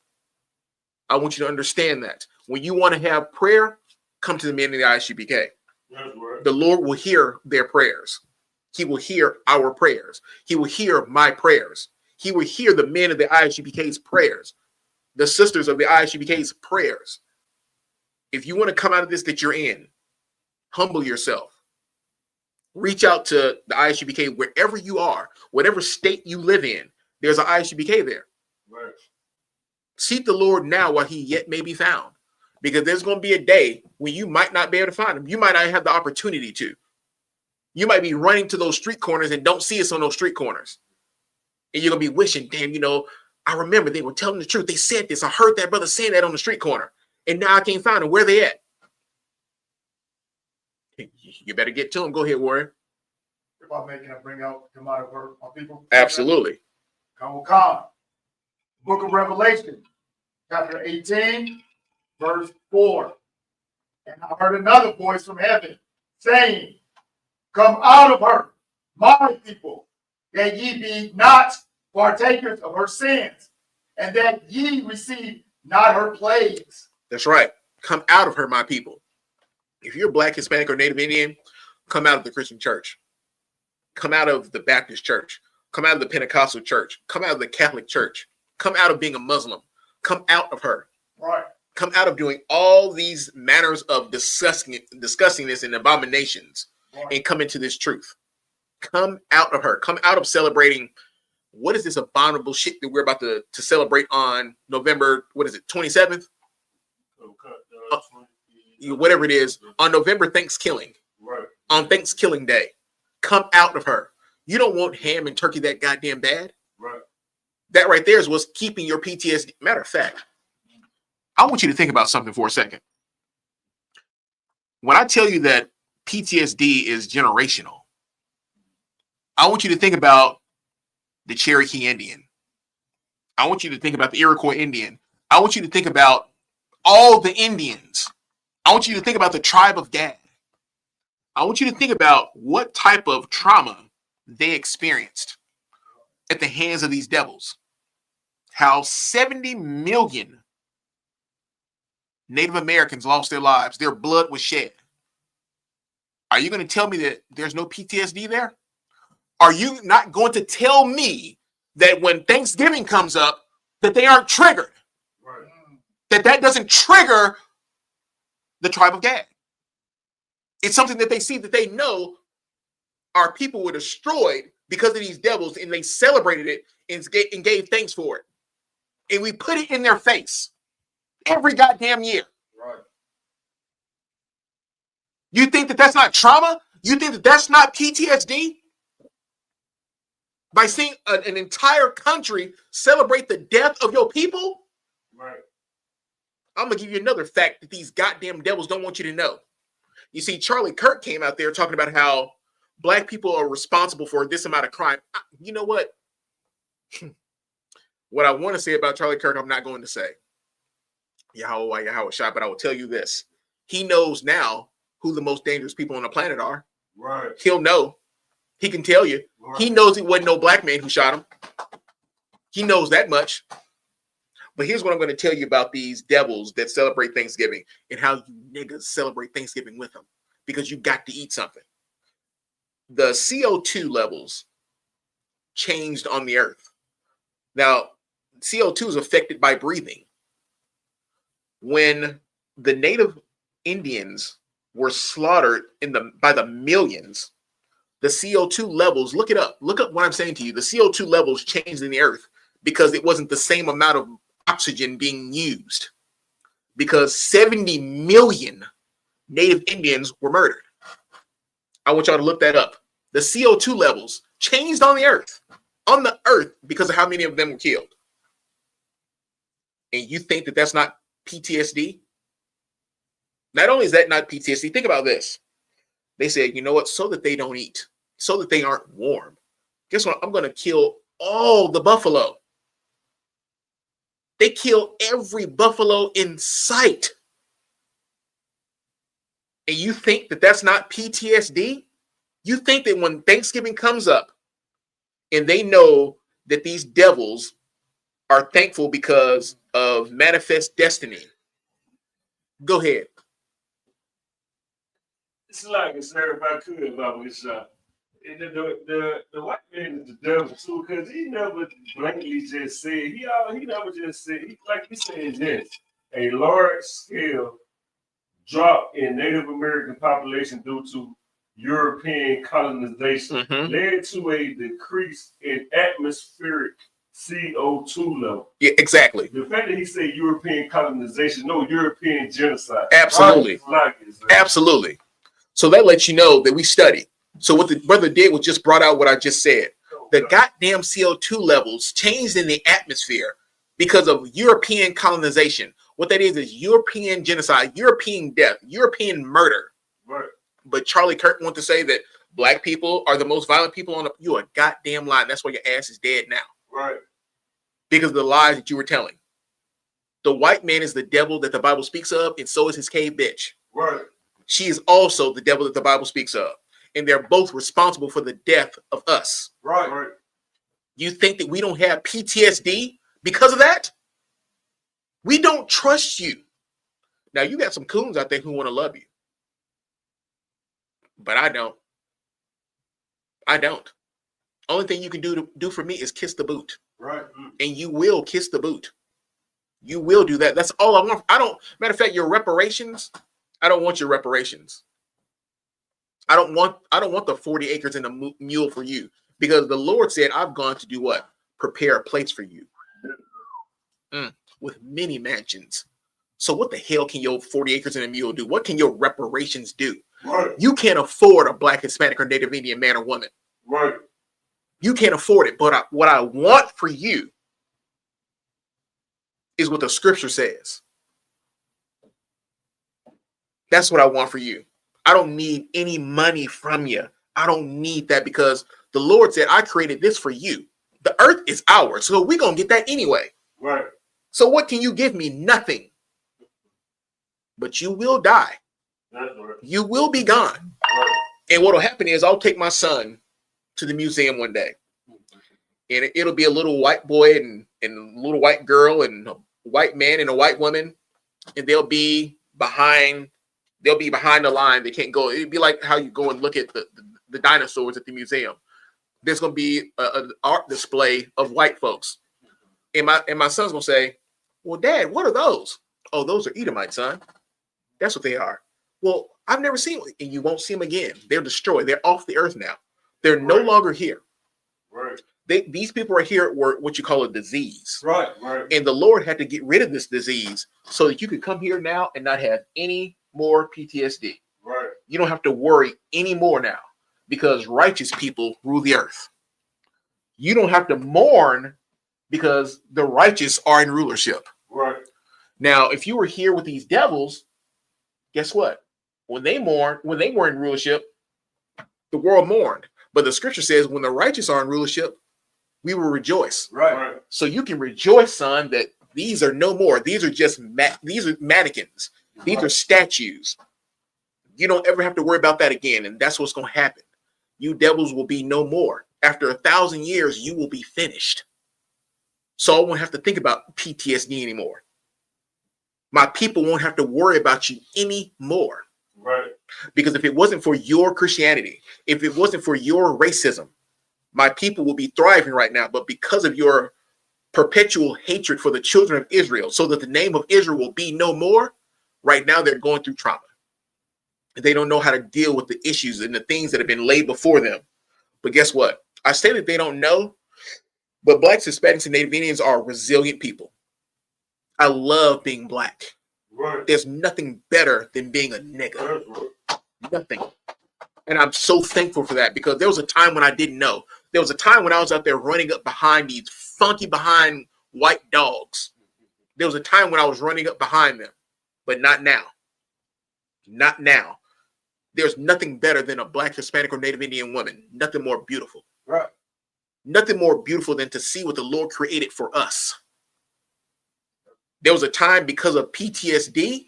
I want you to understand that. When you want to have prayer, come to the men of the I.S.U.P.K. The Lord will hear their prayers. He will hear our prayers. He will hear my prayers. He will hear the men of the I.S.U.P.K's prayers, the sisters of the I.S.U.P.K's prayers. If you want to come out of this that you're in, humble yourself. Reach out to the I.S.U.P.K. wherever you are, whatever state you live in. There's an I.S.U.P.K. there. Right. Seek the Lord now while he yet may be found. Because there's going to be a day when you might not be able to find him. You might not have the opportunity to. You might be running to those street corners and don't see us on those street corners. And you're going to be wishing, damn, you know, I remember they were telling the truth. They said this. I heard that brother saying that on the street corner. And now I can't find them. Where they at? You better get to them. Go ahead, Warren. If I may, can I come out of her, my people? Absolutely. Come. Book of Revelation, chapter 18, verse 4. And I heard another voice from heaven saying, come out of her, my people, that ye be not partakers of her sins, and that ye receive not her plagues. That's right. Come out of her, my people. If you're Black, Hispanic, or Native Indian, come out of the Christian church. Come out of the Baptist church. Come out of the Pentecostal church. Come out of the Catholic church. Come out of being a Muslim. Come out of her. Right. Come out of doing all these manners of disgustingness and abominations, right, and come into this truth. Come out of her. Come out of celebrating. What is this abominable shit that we're about to celebrate on November, 27th? Whatever it is, on November Thanksgiving. Right. On Thanksgiving Day. Come out of her. You don't want ham and turkey that goddamn bad. Right. That right there is what's keeping your PTSD. Matter of fact, I want you to think about something for a second. When I tell you that PTSD is generational, I want you to think about the Cherokee Indian. I want you to think about the Iroquois Indian. I want you to think about all the Indians. I want you to think about the tribe of Gad. I want you to think about what type of trauma they experienced at the hands of these devils. How 70 million Native Americans lost their lives. Their blood was shed. Are you going to tell me that there's no PTSD there? Are you not going to tell me that when Thanksgiving comes up, that they aren't triggered? Right. That doesn't trigger the tribe of Gad? It's something that they see that they know our people were destroyed because of these devils, and they celebrated it and gave thanks for it. And we put it in their face every goddamn year. Right. You think that that's not trauma? You think that that's not PTSD? By seeing an entire country celebrate the death of your people? Right. I'm going to give you another fact that these goddamn devils don't want you to know. You see, Charlie Kirk came out there talking about how black people are responsible for this amount of crime. You know what? What I want to say about Charlie Kirk, I'm not going to say. Yahweh shot, but I will tell you this. He knows now who the most dangerous people on the planet are. Right. He'll know. He can tell you. Right. He knows it wasn't no black man who shot him. He knows that much. But here's what I'm going to tell you about these devils that celebrate Thanksgiving and how you niggas celebrate Thanksgiving with them, because you got to eat something. The CO2 levels changed on the earth. Now, CO2 is affected by breathing. When the native Indians were slaughtered by the millions, the CO2 levels, look it up. Look up what I'm saying to you. The CO2 levels changed in the earth because it wasn't the same amount of oxygen being used, because 70 million native Indians were murdered. I want y'all to look that up. The CO2 levels changed on the earth because of how many of them were killed. And you think that that's not PTSD? Not only is that not PTSD, think about this. They said, you know what? So that they don't eat, so that they aren't warm. Guess what? I'm going to kill all the buffalo. They kill every buffalo in sight. And you think that that's not PTSD? You think that when Thanksgiving comes up and they know that these devils are thankful because of manifest destiny. Go ahead. It's like, sir, if I could, Baba, it's the white man is the devil too, because he never blankly just said, he never just said, like he said this, a large scale drop in Native American population due to European colonization led to a decrease in atmospheric CO2 level. Yeah, exactly. The fact that he said European colonization, no European genocide. Absolutely. Absolutely. So that lets you know that we study. So what the brother did was just brought out what I just said. The goddamn CO2 levels changed in the atmosphere because of European colonization. What that is European genocide, European death, European murder. Right. But Charlie Kirk wanted to say that black people are the most violent people on the. You are goddamn lying. That's why your ass is dead now. Right. Because of the lies that you were telling. The white man is the devil that the Bible speaks of, and so is his cave bitch. Right. She is also the devil that the Bible speaks of. And they're both responsible for the death of us. Right. Right. You think that we don't have PTSD because of that? We don't trust you. Now, you got some coons out there who want to love you. But I don't. I don't. Only thing you can do for me is kiss the boot. Right. And you will kiss the boot. You will do that. That's all I want. Matter of fact, your reparations, I don't want your reparations. I don't want the 40 acres and a mule for you, because the Lord said, I've gone to do what? Prepare a place for you. With many mansions. So what the hell can your 40 acres and a mule do? What can your reparations do? Right. You can't afford a Black, Hispanic, or Native Indian man or woman. Right. You can't afford it. But what I want for you is what the scripture says. That's what I want for you. I don't need any money from you. I don't need that, because the Lord said, I created this for you. The earth is ours, so we're going to get that anyway. Right. So what can you give me? Nothing. But you will die. That's right. You will be gone. Right. And what will happen is I'll take my son to the museum one day. And it'll be a little white boy and a little white girl and a white man and a white woman. And they'll be behind the line. They can't go. It'd be like how you go and look at the dinosaurs at the museum. There's going to be an art display of white folks. And my son's going to say, well, Dad, what are those? Oh, those are Edomites, son. That's what they are. Well, I've never seen one, and you won't see them again. They're destroyed. They're off the earth now. They're no Right. longer here. Right. These people right here were what you call a disease. Right. Right. And the Lord had to get rid of this disease so that you could come here now and not have any more PTSD. Right. You don't have to worry anymore now because righteous people rule the earth. You don't have to mourn because the righteous are in rulership. Right. Now, if you were here with these devils, guess what? When they were in rulership, the world mourned. But the scripture says when the righteous are in rulership, we will rejoice. Right. Right. So you can rejoice, son, that these are no more. These are just these are mannequins. These are statues. You don't ever have to worry about that again. And that's what's going to happen. You devils will be no more. After 1,000 years, you will be finished. So I won't have to think about PTSD anymore. My people won't have to worry about you anymore. Right. Because if it wasn't for your Christianity, if it wasn't for your racism, my people will be thriving right now. But because of your perpetual hatred for the children of Israel, so that the name of Israel will be no more, right now they're going through trauma. They don't know how to deal with the issues and the things that have been laid before them. But guess what? I say that they don't know, but Blacks, Hispanics, and Native Indians are resilient people. I love being Black. Right. There's nothing better than being a nigga. Nothing. And I'm so thankful for that because there was a time when I didn't know. There was a time when I was out there running up behind these funky behind white dogs. There was a time when I was running up behind them, but not now. Not now. There's nothing better than a Black, Hispanic, or Native Indian woman. Nothing more beautiful. Right. Nothing more beautiful than to see what the Lord created for us. There was a time because of PTSD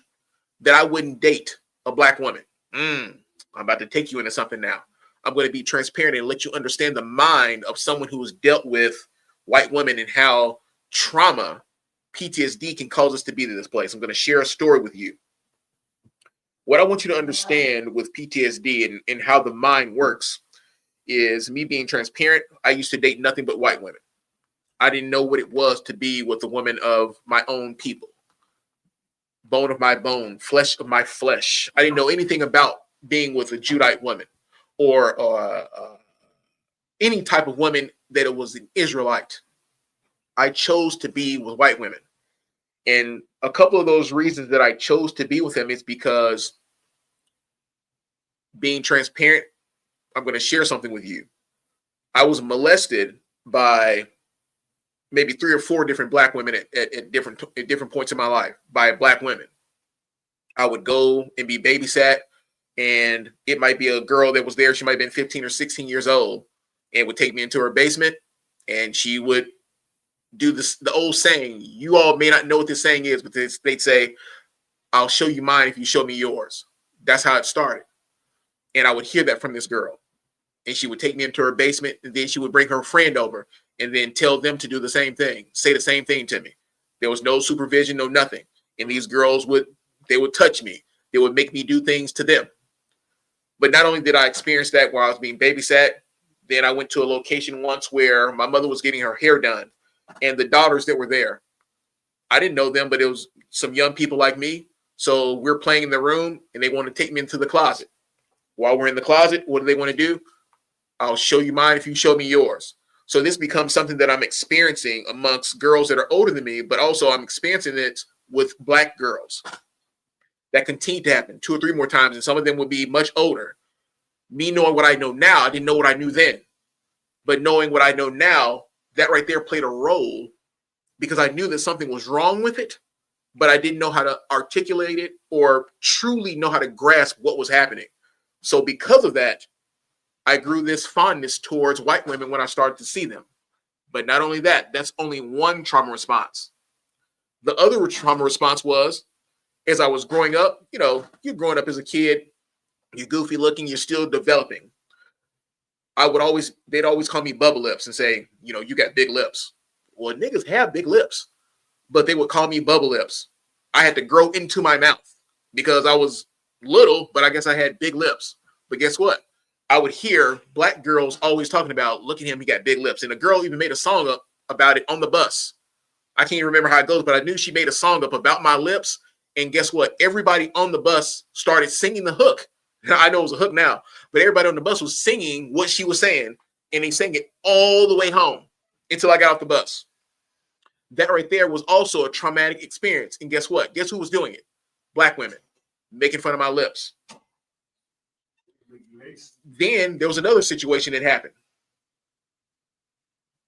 that I wouldn't date a Black woman. I'm about to take you into something now. I'm going to be transparent and let you understand the mind of someone who has dealt with white women and how trauma, PTSD can cause us to be to this place. I'm going to share a story with you. What I want you to understand with PTSD and how the mind works is me being transparent. I used to date nothing but white women. I didn't know what it was to be with a woman of my own people. Bone of my bone, flesh of my flesh. I didn't know anything about being with a Judite woman or any type of woman that it was an Israelite. I chose to be with white women. And a couple of those reasons that I chose to be with them is because being transparent, I'm going to share something with you. I was molested by maybe 3 or 4 different Black women at different points in my life by Black women. I would go and be babysat, and it might be a girl that was there. She might have been 15 or 16 years old and would take me into her basement, and she would do this, the old saying. You all may not know what this saying is, but they'd say, "I'll show you mine if you show me yours." That's how it started. And I would hear that from this girl. And she would take me into her basement, and then she would bring her friend over and then tell them to do the same thing, say the same thing to me. There was no supervision, no nothing. And these girls would touch me. They would make me do things to them. But not only did I experience that while I was being babysat, then I went to a location once where my mother was getting her hair done. And the daughters that were there, I didn't know them, but it was some young people like me. So we're playing in the room, and they want to take me into the closet. While we're in the closet, what do they want to do? I'll show you mine if you show me yours. So this becomes something that I'm experiencing amongst girls that are older than me, but also I'm experiencing it with Black girls. That continue to happen 2 or 3 more times, and some of them would be much older. Me knowing what I know now, I didn't know what I knew then. But knowing what I know now, that right there played a role because I knew that something was wrong with it, but I didn't know how to articulate it or truly know how to grasp what was happening. So because of that, I grew this fondness towards white women when I started to see them. But not only that, that's only one trauma response. The other trauma response was, as I was growing up, you're growing up as a kid, you're goofy looking, you're still developing. They'd always call me bubble lips and say, you got big lips. Well, niggas have big lips, but they would call me bubble lips. I had to grow into my mouth because I was little, but I guess I had big lips. But guess what? I would hear Black girls always talking about, look at him, he got big lips. And a girl even made a song up about it on the bus. I can't even remember how it goes, but I knew she made a song up about my lips. And guess what? Everybody on the bus started singing the hook. I know it was a hook now, but everybody on the bus was singing what she was saying, and they sang it all the way home until I got off the bus. That right there was also a traumatic experience. And guess what? Guess who was doing it? Black women making fun of my lips. Then there was another situation that happened.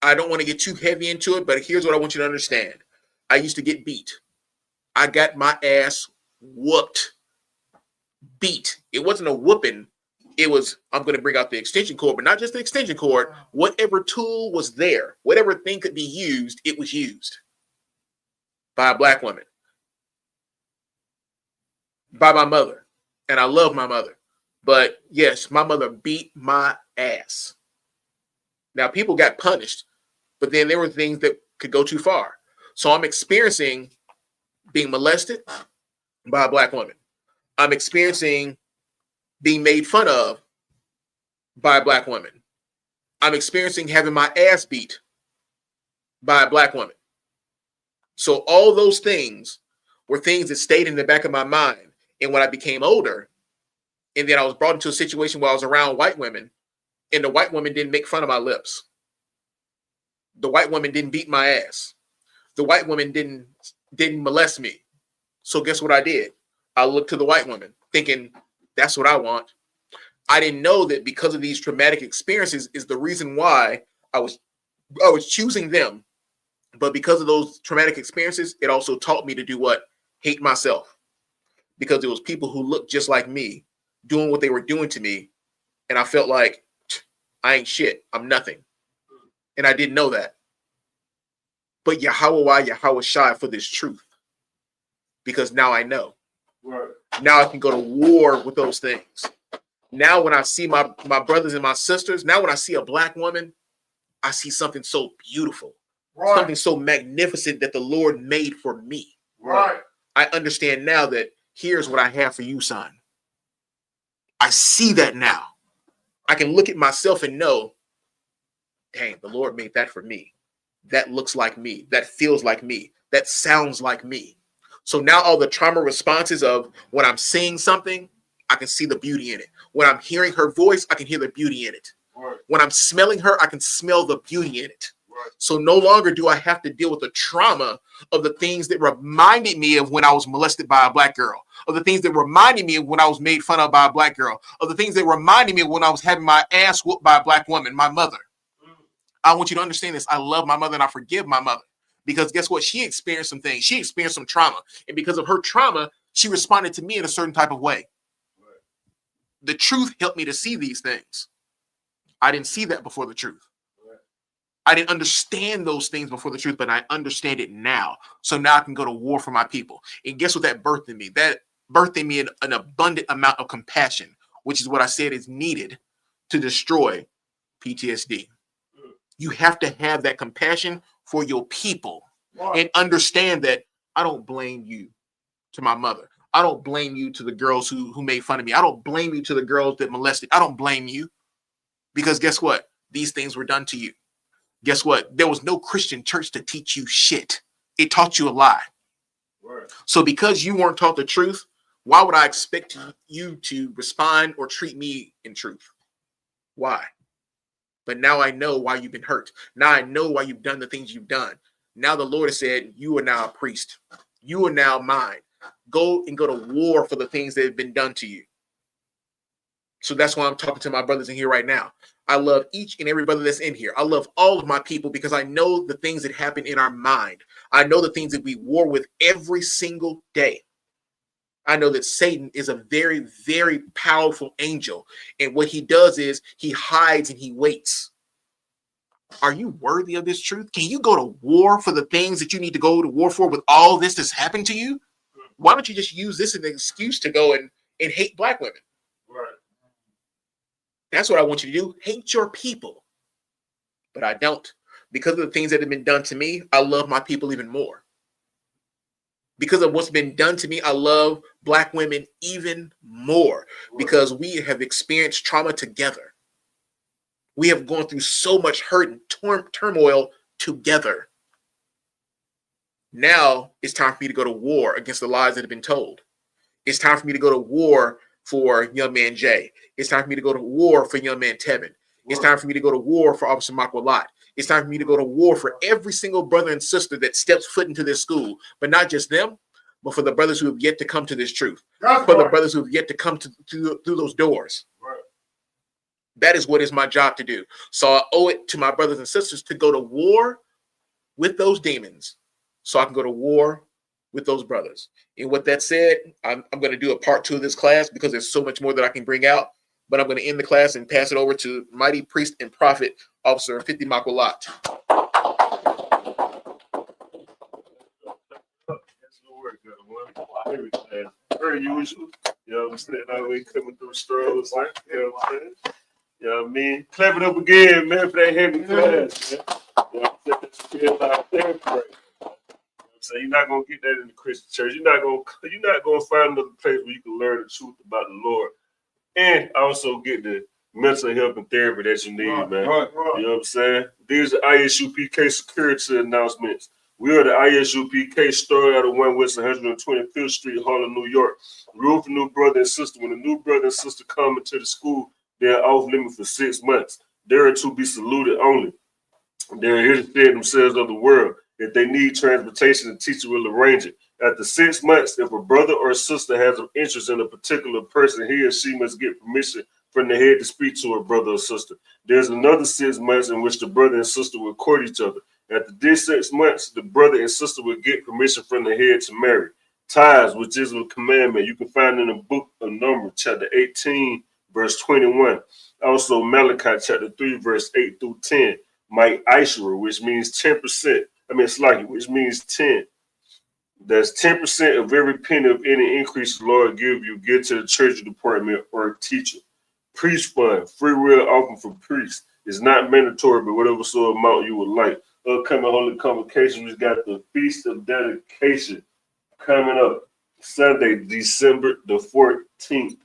I don't want to get too heavy into it, but here's what I want you to understand. I used to get beat. I got my ass whooped. Beat. It wasn't a whooping. It was, I'm going to bring out the extension cord, but not just the extension cord. Whatever tool was there, whatever thing could be used, it was used by a black woman, by my mother. And I love my mother. But yes, my mother beat my ass. Now, people got punished, but then there were things that could go too far. So I'm experiencing being molested by a black woman. I'm experiencing being made fun of by a black woman. I'm experiencing having my ass beat by a black woman. So all those things were things that stayed in the back of my mind. And when I became older, and then I was brought into a situation where I was around white women, and the white women didn't make fun of my lips. The white woman didn't beat my ass. The white woman didn't molest me. So guess what I did? I looked to the white woman thinking, that's what I want. I didn't know that because of these traumatic experiences is the reason why I was choosing them. But because of those traumatic experiences, it also taught me to do what? Hate myself. Because it was people who looked just like me doing what they were doing to me. And I felt like I ain't shit. I'm nothing. And I didn't know that. But Yahweh Shai for this truth. Because now I know. Right. Now I can go to war with those things. Now when I see my brothers and my sisters, now when I see a black woman, I see something so beautiful. Right. Something so magnificent that the Lord made for me. Right. I understand now that here's what I have for you, son. I see that now. I can look at myself and know, dang, the Lord made that for me. That looks like me. That feels like me. That sounds like me. So now all the trauma responses of when I'm seeing something, I can see the beauty in it. When I'm hearing her voice, I can hear the beauty in it. Right. When I'm smelling her, I can smell the beauty in it. Right. So no longer do I have to deal with the trauma of the things that reminded me of when I was molested by a black girl, of the things that reminded me of when I was made fun of by a black girl, of the things that reminded me of when I was having my ass whooped by a black woman, my mother. I want you to understand this. I love my mother and I forgive my mother. Because guess what? She experienced some things. She experienced some trauma. And because of her trauma, she responded to me in a certain type of way. Right. The truth helped me to see these things. I didn't see that before the truth. Right. I didn't understand those things before the truth, but I understand it now. So now I can go to war for my people. And guess what that birthed in me? That birthed in me an abundant amount of compassion, which is what I said is needed to destroy PTSD. You have to have that compassion for your people. Right. And understand that I don't blame you to my mother. I don't blame you to the girls who made fun of me. I don't blame you to the girls that molested. I don't blame you. Because guess what? These things were done to you. Guess what? There was no Christian church to teach you shit. It taught you a lie. Right. So because you weren't taught the truth, why would I expect you to respond or treat me in truth? Why? But now I know why you've been hurt. Now I know why you've done the things you've done. Now the Lord has said, you are now a priest. You are now mine. Go to war for the things that have been done to you. So that's why I'm talking to my brothers in here right now. I love each and every brother that's in here. I love all of my people because I know the things that happen in our mind. I know the things that we war with every single day. I know that Satan is a very, very powerful angel. And what he does is he hides and he waits. Are you worthy of this truth? Can you go to war for the things that you need to go to war for with all this that's happened to you? Why don't you just use this as an excuse to go and hate black women? Right. That's what I want you to do. Hate your people. But I don't. Because of the things that have been done to me, I love my people even more. Because of what's been done to me, I love black women even more because we have experienced trauma together. We have gone through so much hurt and turmoil together. Now it's time for me to go to war against the lies that have been told. It's time for me to go to war for young man Jay. It's time for me to go to war for young man Tevin. It's time for me to go to war for Officer Makwalat. It's time for me to go to war for every single brother and sister that steps foot into this school, but not just them, but for the brothers who have yet to come to this truth, for the brothers who have yet to come through those doors. That is what is my job to do. So I owe it to my brothers and sisters to go to war with those demons so I can go to war with those brothers. And with that said, I'm going to do a part 2 of this class because there's so much more that I can bring out. But I'm going to end the class and pass it over to mighty priest and prophet, Officer 50 Makwalat. Per usual, you know what I'm saying? Always coming through strolls, like, you know what I'm saying? You know what I mean? Clap it up again, man, for that heavy class, man. You know what I'm saying? Feel like therapy right now. So you're not gonna get that in the Christian church. You're not gonna find another place where you can learn the truth about the Lord and also get the mental health and therapy that you need, man. Right. You know what I'm saying? These are ISUPK security announcements. We are the ISUPK, started out of 1 West 125th Street, Harlem, New York. Rule for new brother and sister. When a new brother and sister come into the school, they're off limit for 6 months. They are to be saluted only. They're here to save themselves of the world. If they need transportation, the teacher will arrange it. After 6 months, if a brother or sister has an interest in a particular person, he or she must get permission from the head to speak to a brother or sister. There's another 6 months in which the brother and sister will court each other. After these 6 months, the brother and sister will get permission from the head to marry. Tithes, which is a commandment, you can find in the book of Numbers, chapter 18, verse 21. Also, Malachi, chapter 3, verse 8 through 10. My Ishra, which means 10%. Which means 10. That's 10% of every penny of any increase the Lord give you, get to the church department or teacher. Priest fund, free will offering for priests. It's not mandatory, but whatever sort of amount you would like. Upcoming holy convocation, we've got the Feast of Dedication coming up Sunday, December the 14th.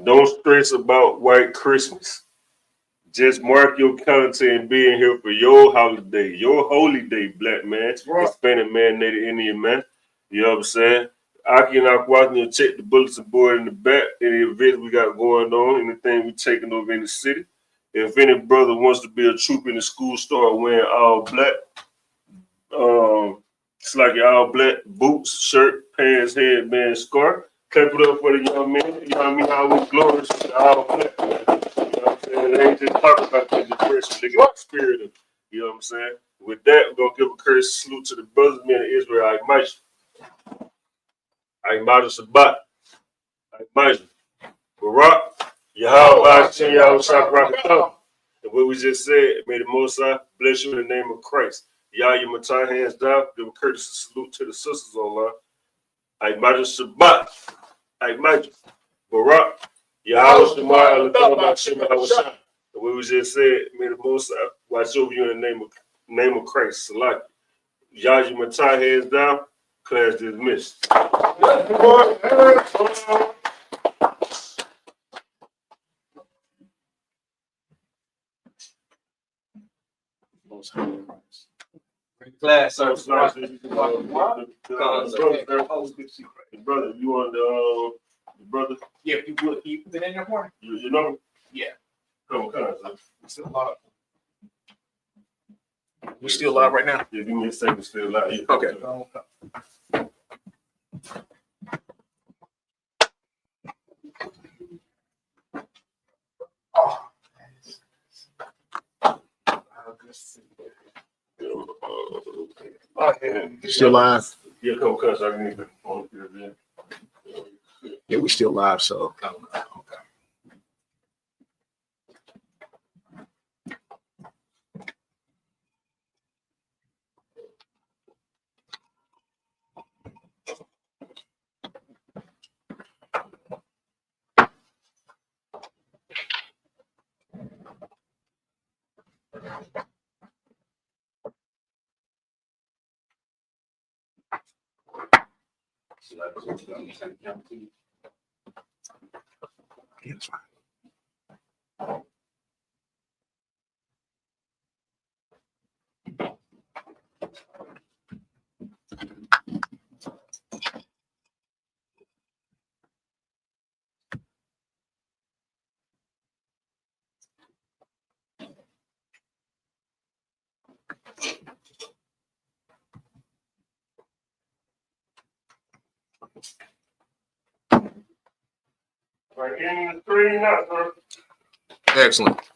Don't stress about White Christmas. Just mark your calendar and be in here for your holiday, your holy day, black man, Hispanic man, Native Indian man. You know what I'm saying? Aki and Aquathan will check the bulletin board in the back, any events we got going on, anything we taking over in the city. If any brother wants to be a troop in the school, start wearing all black. It's like your all black boots, shirt, pants, headband, scarf. Clap it up for the young men. You know what I mean? Always glorious to all black, man. You know what I'm saying? They ain't just talking about the depression, they got the spirit of, you know what I'm saying? With that, we're going to give a courteous salute to the brothers, men of Israel. I.S.U.P.K, Shabbat, I.S.U.P.K, Barak, Yahweh, and what we just said, may the Most High bless you in the name of Christ. Y'all, your Matai hands down, give a courteous salute to the sisters online. I.S.U.P.K, Shabbat, I.S.U.P.K, Barak, Yahweh, and what we just said, may the Most High watch over you in the name of Christ. Salaki. Y'all, your Matai hands down, class dismissed. Class, sir. Brother, you on the brother? Yeah, if you would, can you put it in your corner? You know? Yeah. Come on, We're still live. We're still live right now. Yeah, give me a second, still live. Yeah. Okay. Still live. Yeah, come on, cuz I can need on here then. Yeah, we still live, so. It's fine. Right in the 3 nuts, sir. Excellent.